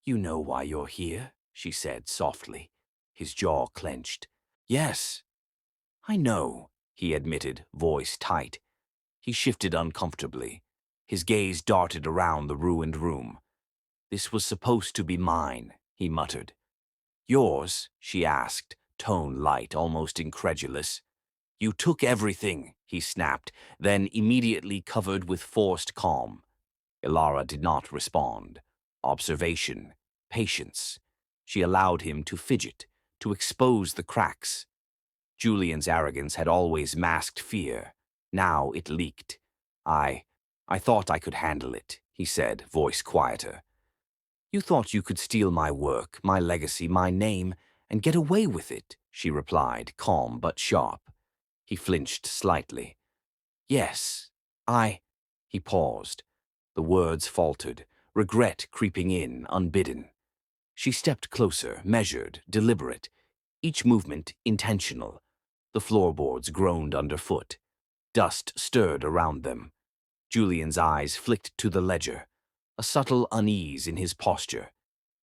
"You know why you're here," she said softly. His jaw clenched. "Yes." "I know," he admitted, voice tight. He shifted uncomfortably. His gaze darted around the ruined room. "This was supposed to be mine," he muttered. "Yours?" she asked, tone light, almost incredulous. "You took everything," he snapped, then immediately covered with forced calm. Elara did not respond. Observation, patience. She allowed him to fidget, to expose the cracks. Julian's arrogance had always masked fear. Now it leaked. I thought I could handle it," he said, voice quieter. "You thought you could steal my work, my legacy, my name, and get away with it," she replied, calm but sharp. He flinched slightly. "Yes, He paused. The words faltered, regret creeping in, unbidden. She stepped closer, measured, deliberate, each movement intentional. The floorboards groaned underfoot. Dust stirred around them. Julian's eyes flicked to the ledger. a subtle unease in his posture.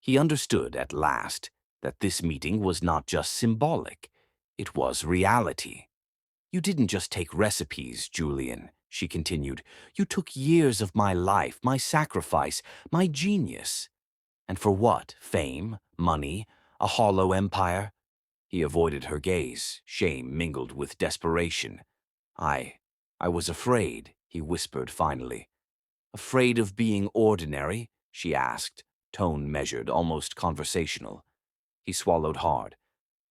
He understood at last that this meeting was not just symbolic, it was reality. "You didn't just take recipes, Julian," she continued. "You took years of my life, my sacrifice, my genius. And for what? Fame? Money? A hollow empire?" He avoided her gaze, shame mingled with desperation. I, I was afraid," he whispered finally. "Afraid of being ordinary?" she asked, tone measured, almost conversational. He swallowed hard.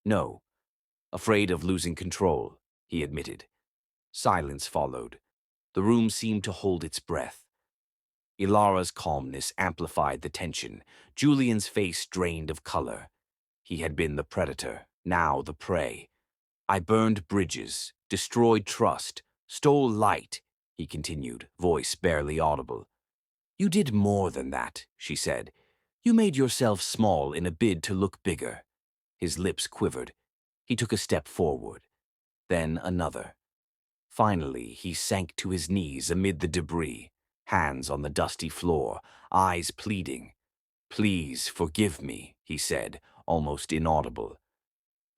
"No, afraid of losing control," he admitted. Silence followed. The room seemed to hold its breath. Elara's calmness amplified the tension. Julian's face drained of color. He had been the predator, now the prey. "I burned bridges, destroyed trust, stole light," he continued, voice barely audible. "You did more than that," she said. "You made yourself small in a bid to look bigger." His lips quivered. He took a step forward, then another. Finally, he sank to his knees amid the debris, hands on the dusty floor, eyes pleading. "Please forgive me," he said, almost inaudible.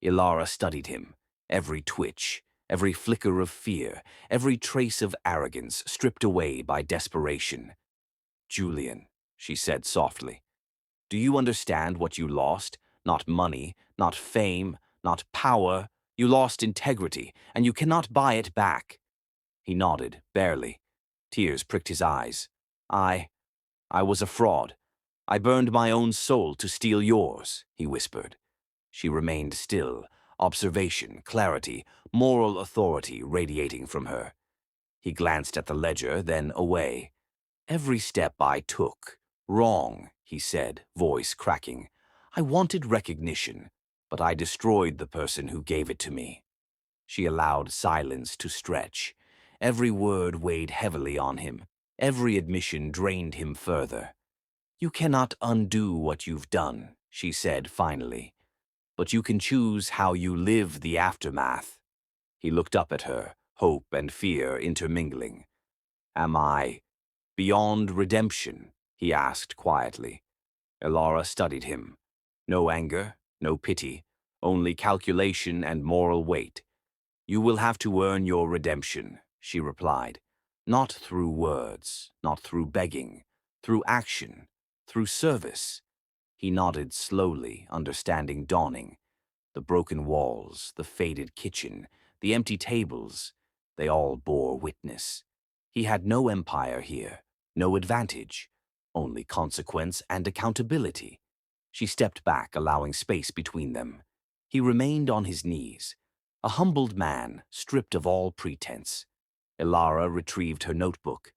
Elara studied him, every twitch, every flicker of fear, every trace of arrogance stripped away by desperation. "Julian," she said softly, "do you understand what you lost? Not money, not fame, not power. You lost integrity, and you cannot buy it back." He nodded, barely. Tears pricked his eyes. I was a fraud. I burned my own soul to steal yours," he whispered. She remained still, observation, clarity, moral authority radiating from her. He glanced at the ledger, then away. "Every step I took, wrong," he said, voice cracking. "I wanted recognition, but I destroyed the person who gave it to me." She allowed silence to stretch. Every word weighed heavily on him. Every admission drained him further. "You cannot undo what you've done," she said finally. "But you can choose how you live the aftermath." He looked up at her, hope and fear intermingling. "Am I beyond redemption?" he asked quietly. Elara studied him. No anger, no pity, only calculation and moral weight. "You will have to earn your redemption," she replied. "Not through words, not through begging, through action, through service." He nodded slowly, understanding dawning. The broken walls, the faded kitchen, the empty tables, they all bore witness. He had no empire here, no advantage, only consequence and accountability. She stepped back, allowing space between them. He remained on his knees, a humbled man, stripped of all pretense. Elara retrieved her notebook,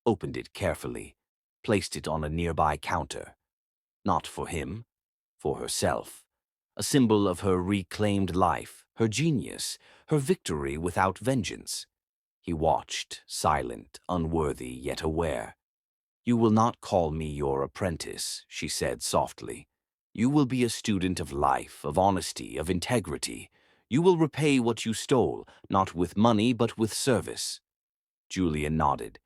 opened it carefully, placed it on a nearby counter. Not for him, for herself. A symbol of her reclaimed life, her genius, her victory without vengeance. He watched, silent, unworthy, yet aware. "You will not call me your apprentice," she said softly. "You will be a student of life, of honesty, of integrity. You will repay what you stole, not with money but with service." Julian nodded,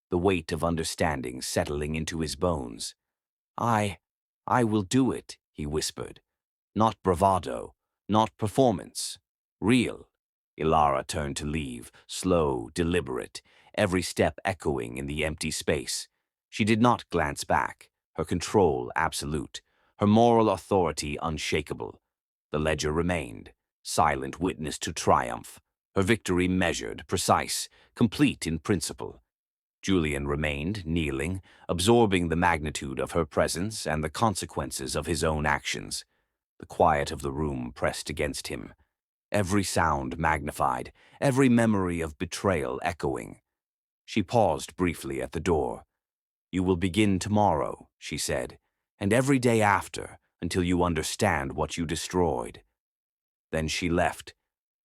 the weight of understanding settling into his bones. I will do it," he whispered. "Not bravado, not performance. Real." Elara turned to leave, slow, deliberate, every step echoing in the empty space. She did not glance back, her control absolute, her moral authority unshakable. The ledger remained, silent witness to triumph, her victory measured, precise, complete in principle. Julian remained, kneeling, absorbing the magnitude of her presence and the consequences of his own actions. The quiet of the room pressed against him. Every sound magnified, every memory of betrayal echoing. She paused briefly at the door. "You will begin tomorrow," she said, "and every day after, until you understand what you destroyed." Then she left.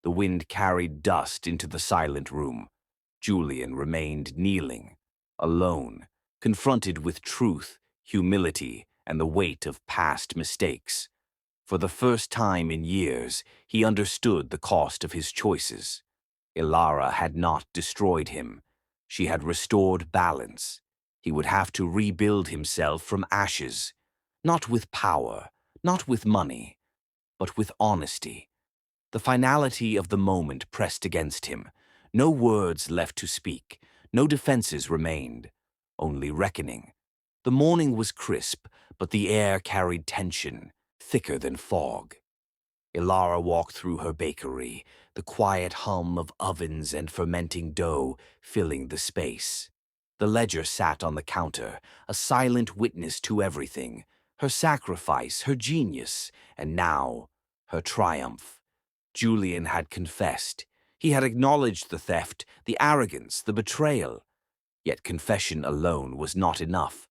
The wind carried dust into the silent room. Julian remained kneeling, alone, confronted with truth, humility, and the weight of past mistakes. For the first time in years, he understood the cost of his choices. Elara had not destroyed him. She had restored balance. He would have to rebuild himself from ashes, not with power, not with money, but with honesty. The finality of the moment pressed against him. No words left to speak, no defenses remained, only reckoning. The morning was crisp, but the air carried tension, thicker than fog. Elara walked through her bakery, the quiet hum of ovens and fermenting dough filling the space. The ledger sat on the counter, a silent witness to everything, her sacrifice, her genius, and now her triumph. Julian had confessed. He had acknowledged the theft, the arrogance, the betrayal. Yet confession alone was not enough.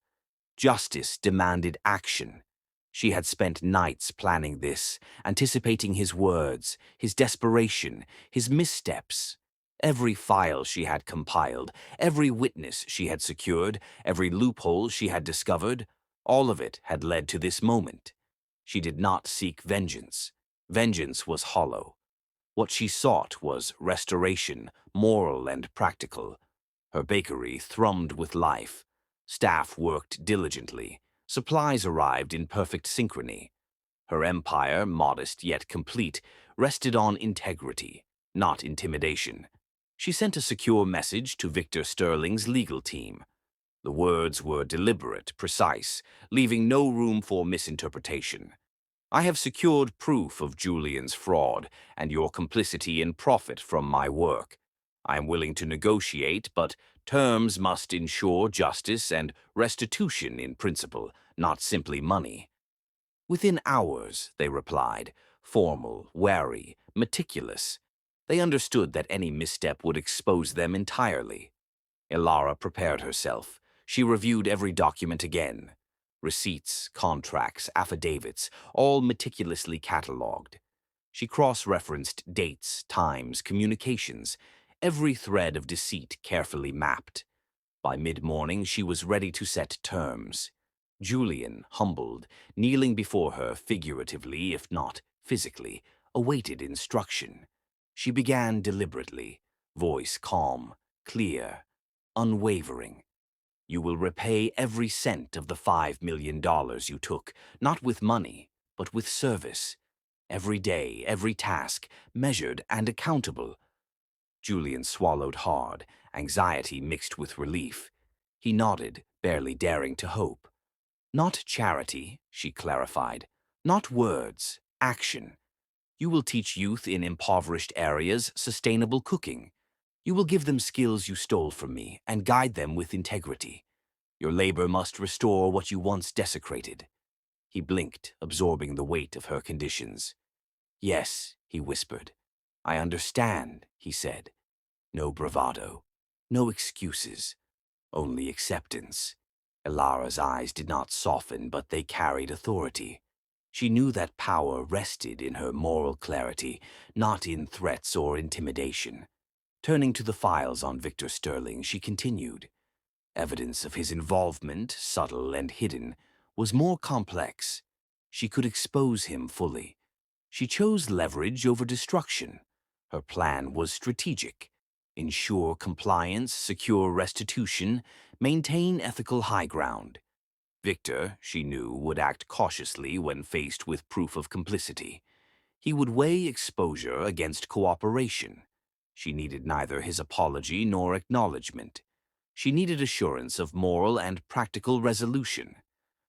Justice demanded action. She had spent nights planning this, anticipating his words, his desperation, his missteps. Every file she had compiled, every witness she had secured, every loophole she had discovered, all of it had led to this moment. She did not seek vengeance. Vengeance was hollow. What she sought was restoration, moral and practical. Her bakery thrummed with life. Staff worked diligently. Supplies arrived in perfect synchrony. Her empire, modest yet complete, rested on integrity, not intimidation. She sent a secure message to Victor Sterling's legal team. The words were deliberate, precise, leaving no room for misinterpretation. I have secured proof of Julian's fraud and your complicity in profit from my work. I am willing to negotiate, but terms must ensure justice and restitution in principle, not simply money. Within hours, they replied, formal, wary, meticulous. They understood that any misstep would expose them entirely. Elara prepared herself. She reviewed every document again. Receipts, contracts, affidavits, all meticulously catalogued. She cross-referenced dates, times, communications, every thread of deceit carefully mapped. By mid-morning, she was ready to set terms. Julian, humbled, kneeling before her figuratively, if not physically, awaited instruction. She began deliberately, voice calm, clear, unwavering. You will repay every cent of the $5 million you took, not with money, but with service. Every day, every task, measured and accountable. Julian swallowed hard, anxiety mixed with relief. He nodded, barely daring to hope. Not charity, she clarified. Not words, action. You will teach youth in impoverished areas sustainable cooking. You will give them skills you stole from me and guide them with integrity. Your labor must restore what you once desecrated. He blinked, absorbing the weight of her conditions. Yes, he whispered. I understand, he said. No bravado, no excuses, only acceptance. Elara's eyes did not soften, but they carried authority. She knew that power rested in her moral clarity, not in threats or intimidation. Turning to the files on Victor Sterling, she continued. Evidence of his involvement, subtle and hidden, was more complex. She could expose him fully. She chose leverage over destruction. Her plan was strategic. Ensure compliance, secure restitution, maintain ethical high ground. Victor, she knew, would act cautiously when faced with proof of complicity. He would weigh exposure against cooperation. She needed neither his apology nor acknowledgement. She needed assurance of moral and practical resolution.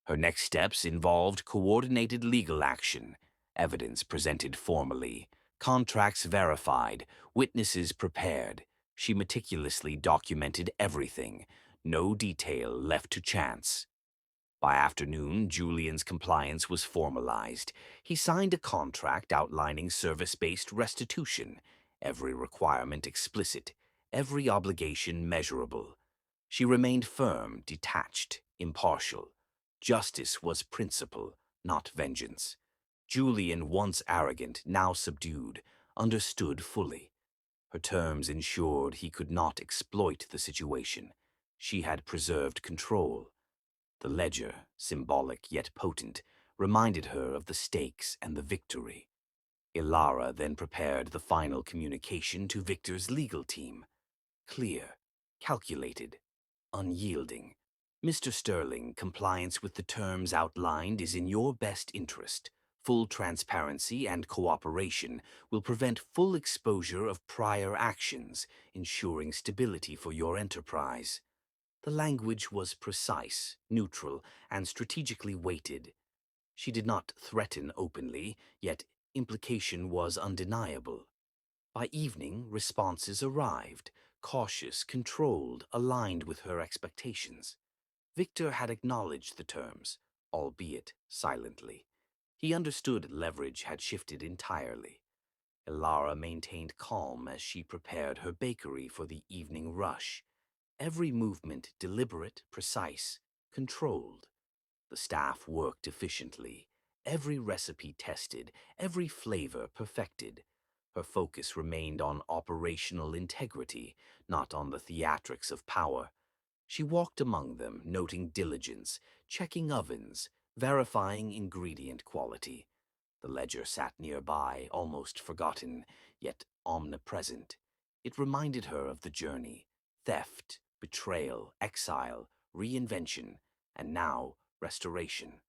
Her next steps involved coordinated legal action, evidence presented formally, contracts verified, witnesses prepared. She meticulously documented everything, no detail left to chance. By afternoon, Julian's compliance was formalized. He signed a contract outlining service-based restitution, every requirement explicit, every obligation measurable. She remained firm, detached, impartial. Justice was principle, not vengeance. Julian, once arrogant, now subdued, understood fully. Her terms ensured he could not exploit the situation. She had preserved control. The ledger, symbolic yet potent, reminded her of the stakes and the victory. Elara then prepared the final communication to Victor's legal team. Clear, calculated, unyielding. Mr. Sterling, compliance with the terms outlined is in your best interest. Full transparency and cooperation will prevent full exposure of prior actions, ensuring stability for your enterprise. The language was precise, neutral, and strategically weighted. She did not threaten openly, yet implication was undeniable. By evening, responses arrived, cautious, controlled, aligned with her expectations. Victor had acknowledged the terms, albeit silently. He understood leverage had shifted entirely. Elara maintained calm as she prepared her bakery for the evening rush. Every movement deliberate, precise, controlled. The staff worked efficiently, every recipe tested, every flavor perfected. Her focus remained on operational integrity, not on the theatrics of power. She walked among them, noting diligence, checking ovens, verifying ingredient quality. The ledger sat nearby, almost forgotten, yet omnipresent. It reminded her of the journey: theft, betrayal, exile, reinvention, and now restoration.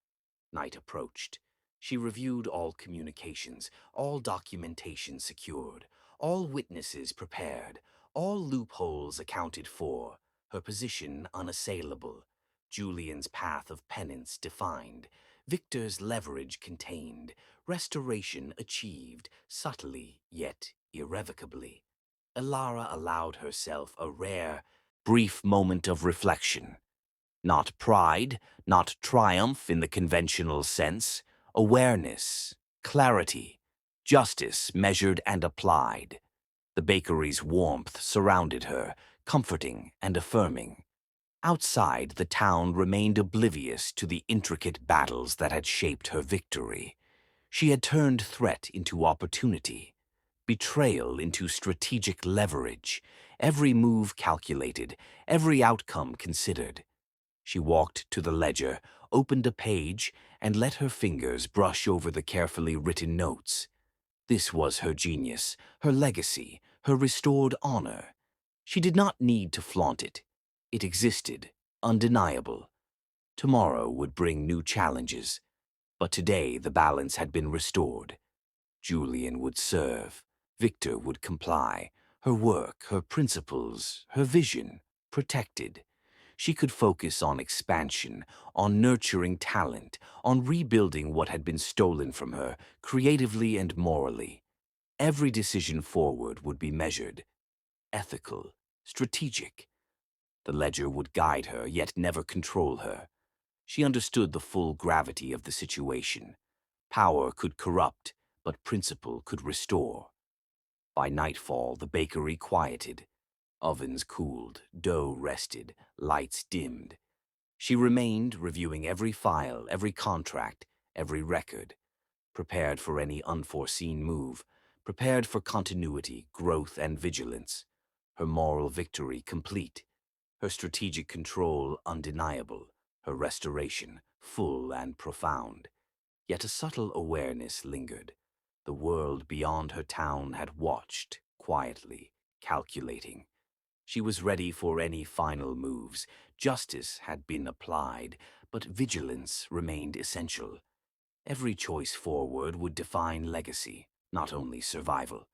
Night approached. She reviewed all communications, all documentation secured, all witnesses prepared, all loopholes accounted for, her position unassailable, Julian's path of penance defined, Victor's leverage contained, restoration achieved, subtly yet irrevocably. Elara allowed herself a rare, brief moment of reflection. Not pride, not triumph in the conventional sense, awareness, clarity, justice measured and applied. The bakery's warmth surrounded her, comforting and affirming. Outside, the town remained oblivious to the intricate battles that had shaped her victory. She had turned threat into opportunity, betrayal into strategic leverage, every move calculated, every outcome considered. She walked to the ledger, opened a page, and let her fingers brush over the carefully written notes. This was her genius, her legacy, her restored honor. She did not need to flaunt it. It existed, undeniable. Tomorrow would bring new challenges, but today the balance had been restored. Julian would serve, Victor would comply, her work, her principles, her vision, protected. She could focus on expansion, on nurturing talent, on rebuilding what had been stolen from her, creatively and morally. Every decision forward would be measured, ethical, strategic. The ledger would guide her, yet never control her. She understood the full gravity of the situation. Power could corrupt, but principle could restore. By nightfall, the bakery quieted. Ovens cooled, dough rested, lights dimmed. She remained, reviewing every file, every contract, every record, prepared for any unforeseen move, prepared for continuity, growth, and vigilance. Her moral victory complete, her strategic control undeniable, her restoration full and profound. Yet a subtle awareness lingered. The world beyond her town had watched, quietly, calculating. She was ready for any final moves. Justice had been applied, but vigilance remained essential. Every choice forward would define legacy, not only survival.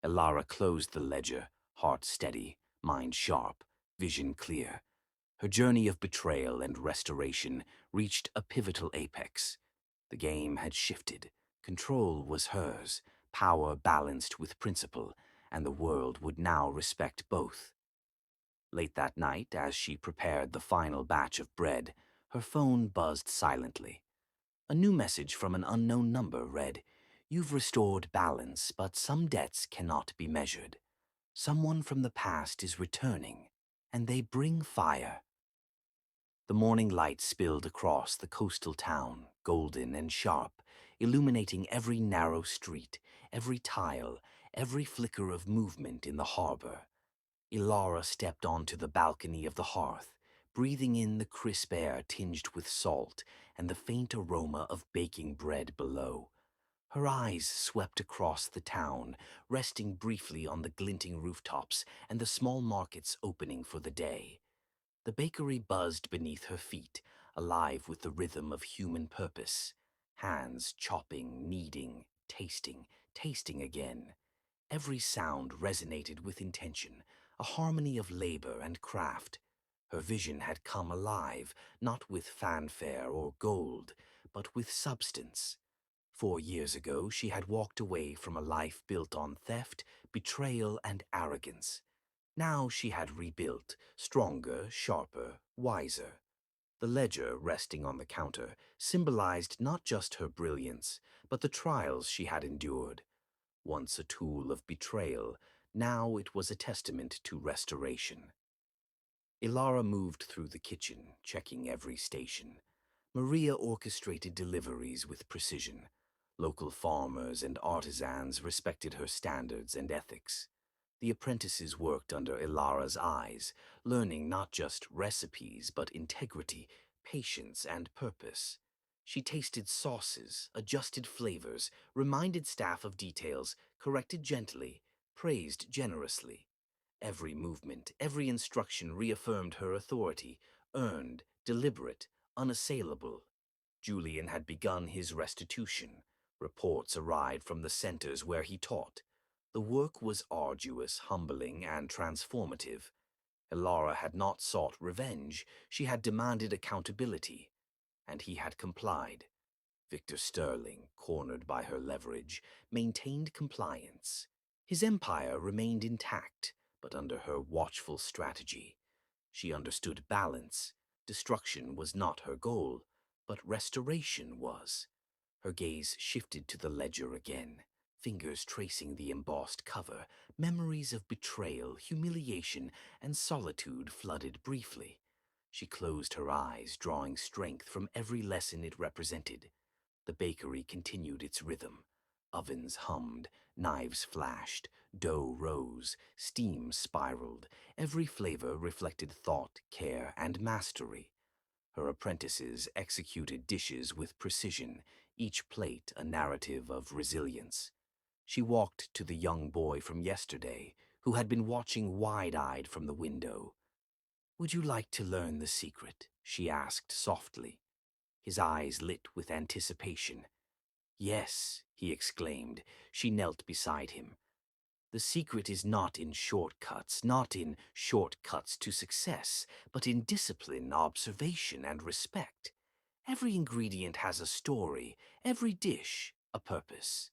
Elara closed the ledger, heart steady, mind sharp, vision clear. Her journey of betrayal and restoration reached a pivotal apex. The game had shifted. Control was hers, power balanced with principle, and the world would now respect both. Late that night, as she prepared the final batch of bread, her phone buzzed silently. A new message from an unknown number read, "You've restored balance, but some debts cannot be measured. Someone from the past is returning, and they bring fire." The morning light spilled across the coastal town, golden and sharp, illuminating every narrow street, every tile, every flicker of movement in the harbor. Elara stepped onto the balcony of the hearth, breathing in the crisp air tinged with salt and the faint aroma of baking bread below. Her eyes swept across the town, resting briefly on the glinting rooftops and the small markets opening for the day. The bakery buzzed beneath her feet, alive with the rhythm of human purpose. Hands chopping, kneading, tasting, tasting again. Every sound resonated with intention, a harmony of labor and craft. Her vision had come alive, not with fanfare or gold, but with substance. 4 years ago, she had walked away from a life built on theft, betrayal, and arrogance. Now she had rebuilt, stronger, sharper, wiser. The ledger resting on the counter symbolized not just her brilliance, but the trials she had endured. Once a tool of betrayal, now it was a testament to restoration. Elara moved through the kitchen, checking every station. Maria orchestrated deliveries with precision. Local farmers and artisans respected her standards and ethics. The apprentices worked under Elara's eyes, learning not just recipes but integrity, patience, and purpose. She tasted sauces, adjusted flavors, reminded staff of details, corrected gently, praised generously. Every movement, every instruction reaffirmed her authority, earned, deliberate, unassailable. Julian had begun his restitution. Reports arrived from the centers where he taught. The work was arduous, humbling, and transformative. Elara had not sought revenge, she had demanded accountability, and he had complied. Victor Sterling, cornered by her leverage, maintained compliance. His empire remained intact, but under her watchful strategy. She understood balance. Destruction was not her goal, but restoration was. Her gaze shifted to the ledger again, fingers tracing the embossed cover. Memories of betrayal, humiliation, and solitude flooded briefly. She closed her eyes, drawing strength from every lesson it represented. The bakery continued its rhythm. Ovens hummed, knives flashed, dough rose, steam spiraled. Every flavor reflected thought, care, and mastery. Her apprentices executed dishes with precision, each plate a narrative of resilience. She walked to the young boy from yesterday, who had been watching wide-eyed from the window. "Would you like to learn the secret?" she asked softly. His eyes lit with anticipation. "Yes," he exclaimed. She knelt beside him. "The secret is not in shortcuts, not in shortcuts to success, but in discipline, observation, and respect. Every ingredient has a story, every dish a purpose."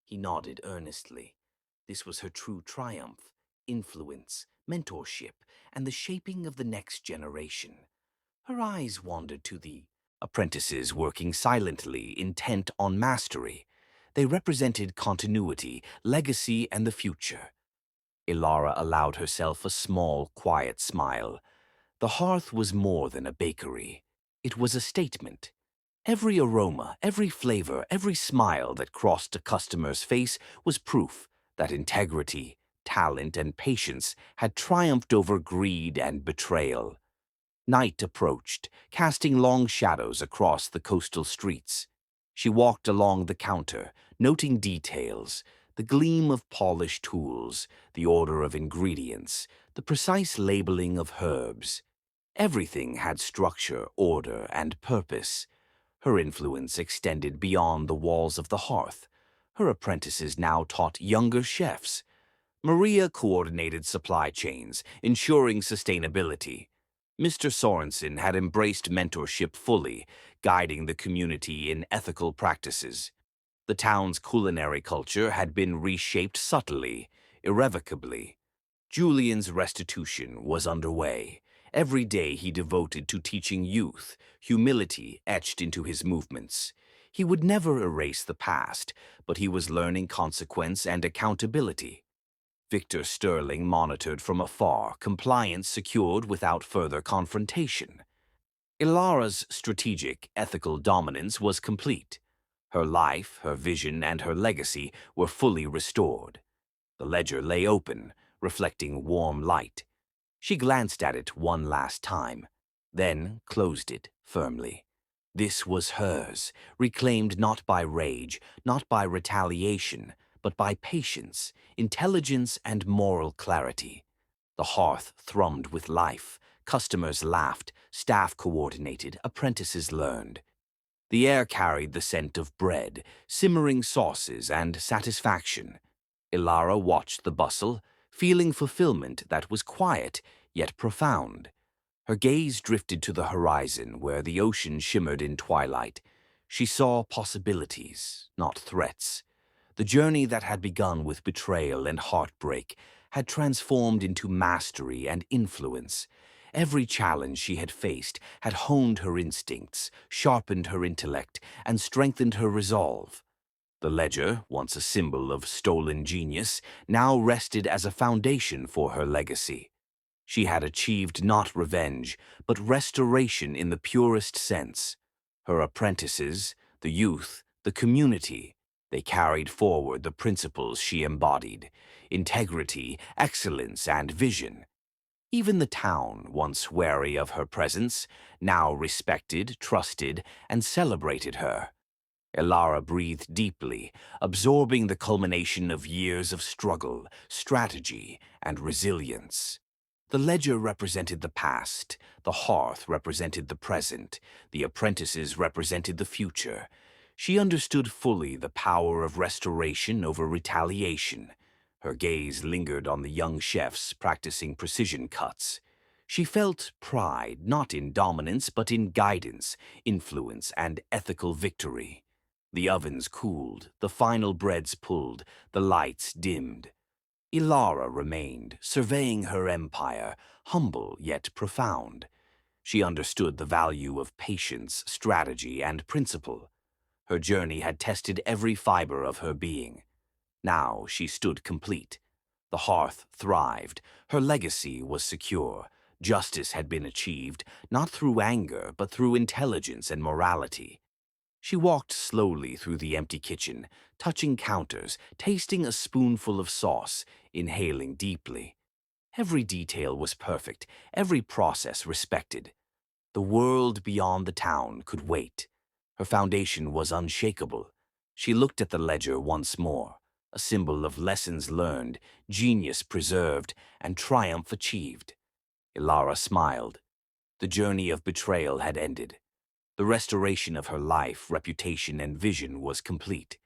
He nodded earnestly. This was her true triumph: influence, mentorship, and the shaping of the next generation. Her eyes wandered to the apprentices working silently, intent on mastery. They represented continuity, legacy, and the future. Elara allowed herself a small, quiet smile. The hearth was more than a bakery. It was a statement. Every aroma, every flavor, every smile that crossed a customer's face was proof that integrity, talent, and patience had triumphed over greed and betrayal. Night approached, casting long shadows across the coastal streets. She walked along the counter, noting details: the gleam of polished tools, the order of ingredients, the precise labeling of herbs. Everything had structure, order, and purpose. Her influence extended beyond the walls of the hearth. Her apprentices now taught younger chefs. Maria coordinated supply chains, ensuring sustainability. Mr. Sorensen had embraced mentorship fully, guiding the community in ethical practices. The town's culinary culture had been reshaped subtly, irrevocably. Julian's restitution was underway. Every day he devoted to teaching youth, humility etched into his movements. He would never erase the past, but he was learning consequence and accountability. Victor Sterling monitored from afar, compliance secured without further confrontation. Elara's strategic, ethical dominance was complete. Her life, her vision, and her legacy were fully restored. The ledger lay open, reflecting warm light. She glanced at it one last time, then closed it firmly. This was hers, reclaimed not by rage, not by retaliation, but by patience, intelligence, and moral clarity. The hearth thrummed with life, Customers laughed, staff coordinated, apprentices learned. The air carried the scent of bread, simmering sauces, and satisfaction. Elara watched the bustle, feeling fulfillment that was quiet yet profound. Her gaze drifted to the horizon where the ocean shimmered in twilight. She saw possibilities, not threats. The journey that had begun with betrayal and heartbreak had transformed into mastery and influence. Every challenge she had faced had honed her instincts, sharpened her intellect, and strengthened her resolve. The ledger, once a symbol of stolen genius, now rested as a foundation for her legacy. She had achieved not revenge, but restoration in the purest sense. Her apprentices, the youth, the community, they carried forward the principles she embodied: integrity, excellence, and vision. Even the town, once wary of her presence, now respected, trusted, and celebrated her. Elara breathed deeply, absorbing the culmination of years of struggle, strategy, and resilience. The ledger represented the past, the hearth represented the present, the apprentices represented the future. She understood fully the power of restoration over retaliation. Her gaze lingered on the young chefs practicing precision cuts. She felt pride not in dominance but in guidance, influence, and ethical victory. The ovens cooled, the final breads pulled, the lights dimmed. Elara remained, surveying her empire, humble yet profound. She understood the value of patience, strategy, and principle. Her journey had tested every fiber of her being. Now she stood complete. The hearth thrived. Her legacy was secure. Justice had been achieved, not through anger, but through intelligence and morality. She walked slowly through the empty kitchen, touching counters, tasting a spoonful of sauce, inhaling deeply. Every detail was perfect, every process respected. The world beyond the town could wait. Her foundation was unshakable. She looked at the ledger once more, a symbol of lessons learned, genius preserved, and triumph achieved. Elara smiled. The journey of betrayal had ended. The restoration of her life, reputation, and vision was complete.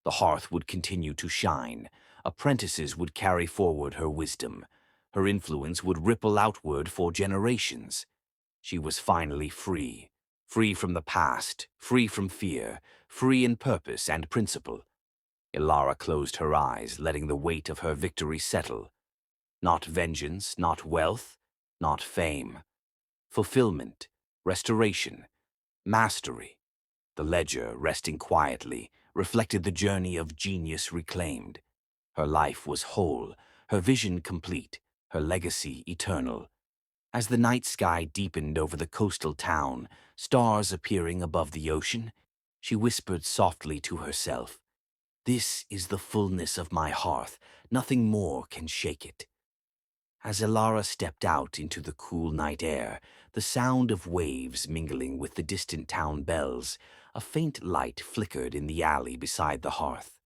The hearth would continue to shine. Apprentices would carry forward her wisdom. Her influence would ripple outward for generations. She was finally free. Free from the past, free from fear, free in purpose and principle. Elara closed her eyes, letting the weight of her victory settle. Not vengeance, not wealth, not fame. Fulfillment, restoration, mastery. The ledger, resting quietly, reflected the journey of genius reclaimed. Her life was whole, her vision complete, her legacy eternal. As the night sky deepened over the coastal town, stars appearing above the ocean, she whispered softly to herself, "This is the fullness of my hearth. Nothing more can shake it." As Elara stepped out into the cool night air, the sound of waves mingling with the distant town bells, a faint light flickered in the alley beside the hearth.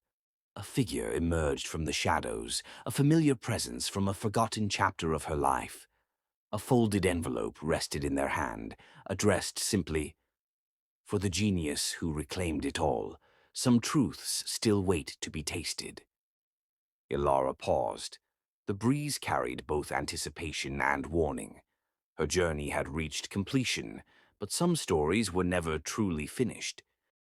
A figure emerged from the shadows, a familiar presence from a forgotten chapter of her life. A folded envelope rested in their hand, addressed simply, "For the genius who reclaimed it all, some truths still wait to be tasted." Elara paused. The breeze carried both anticipation and warning. Her journey had reached completion, but some stories were never truly finished.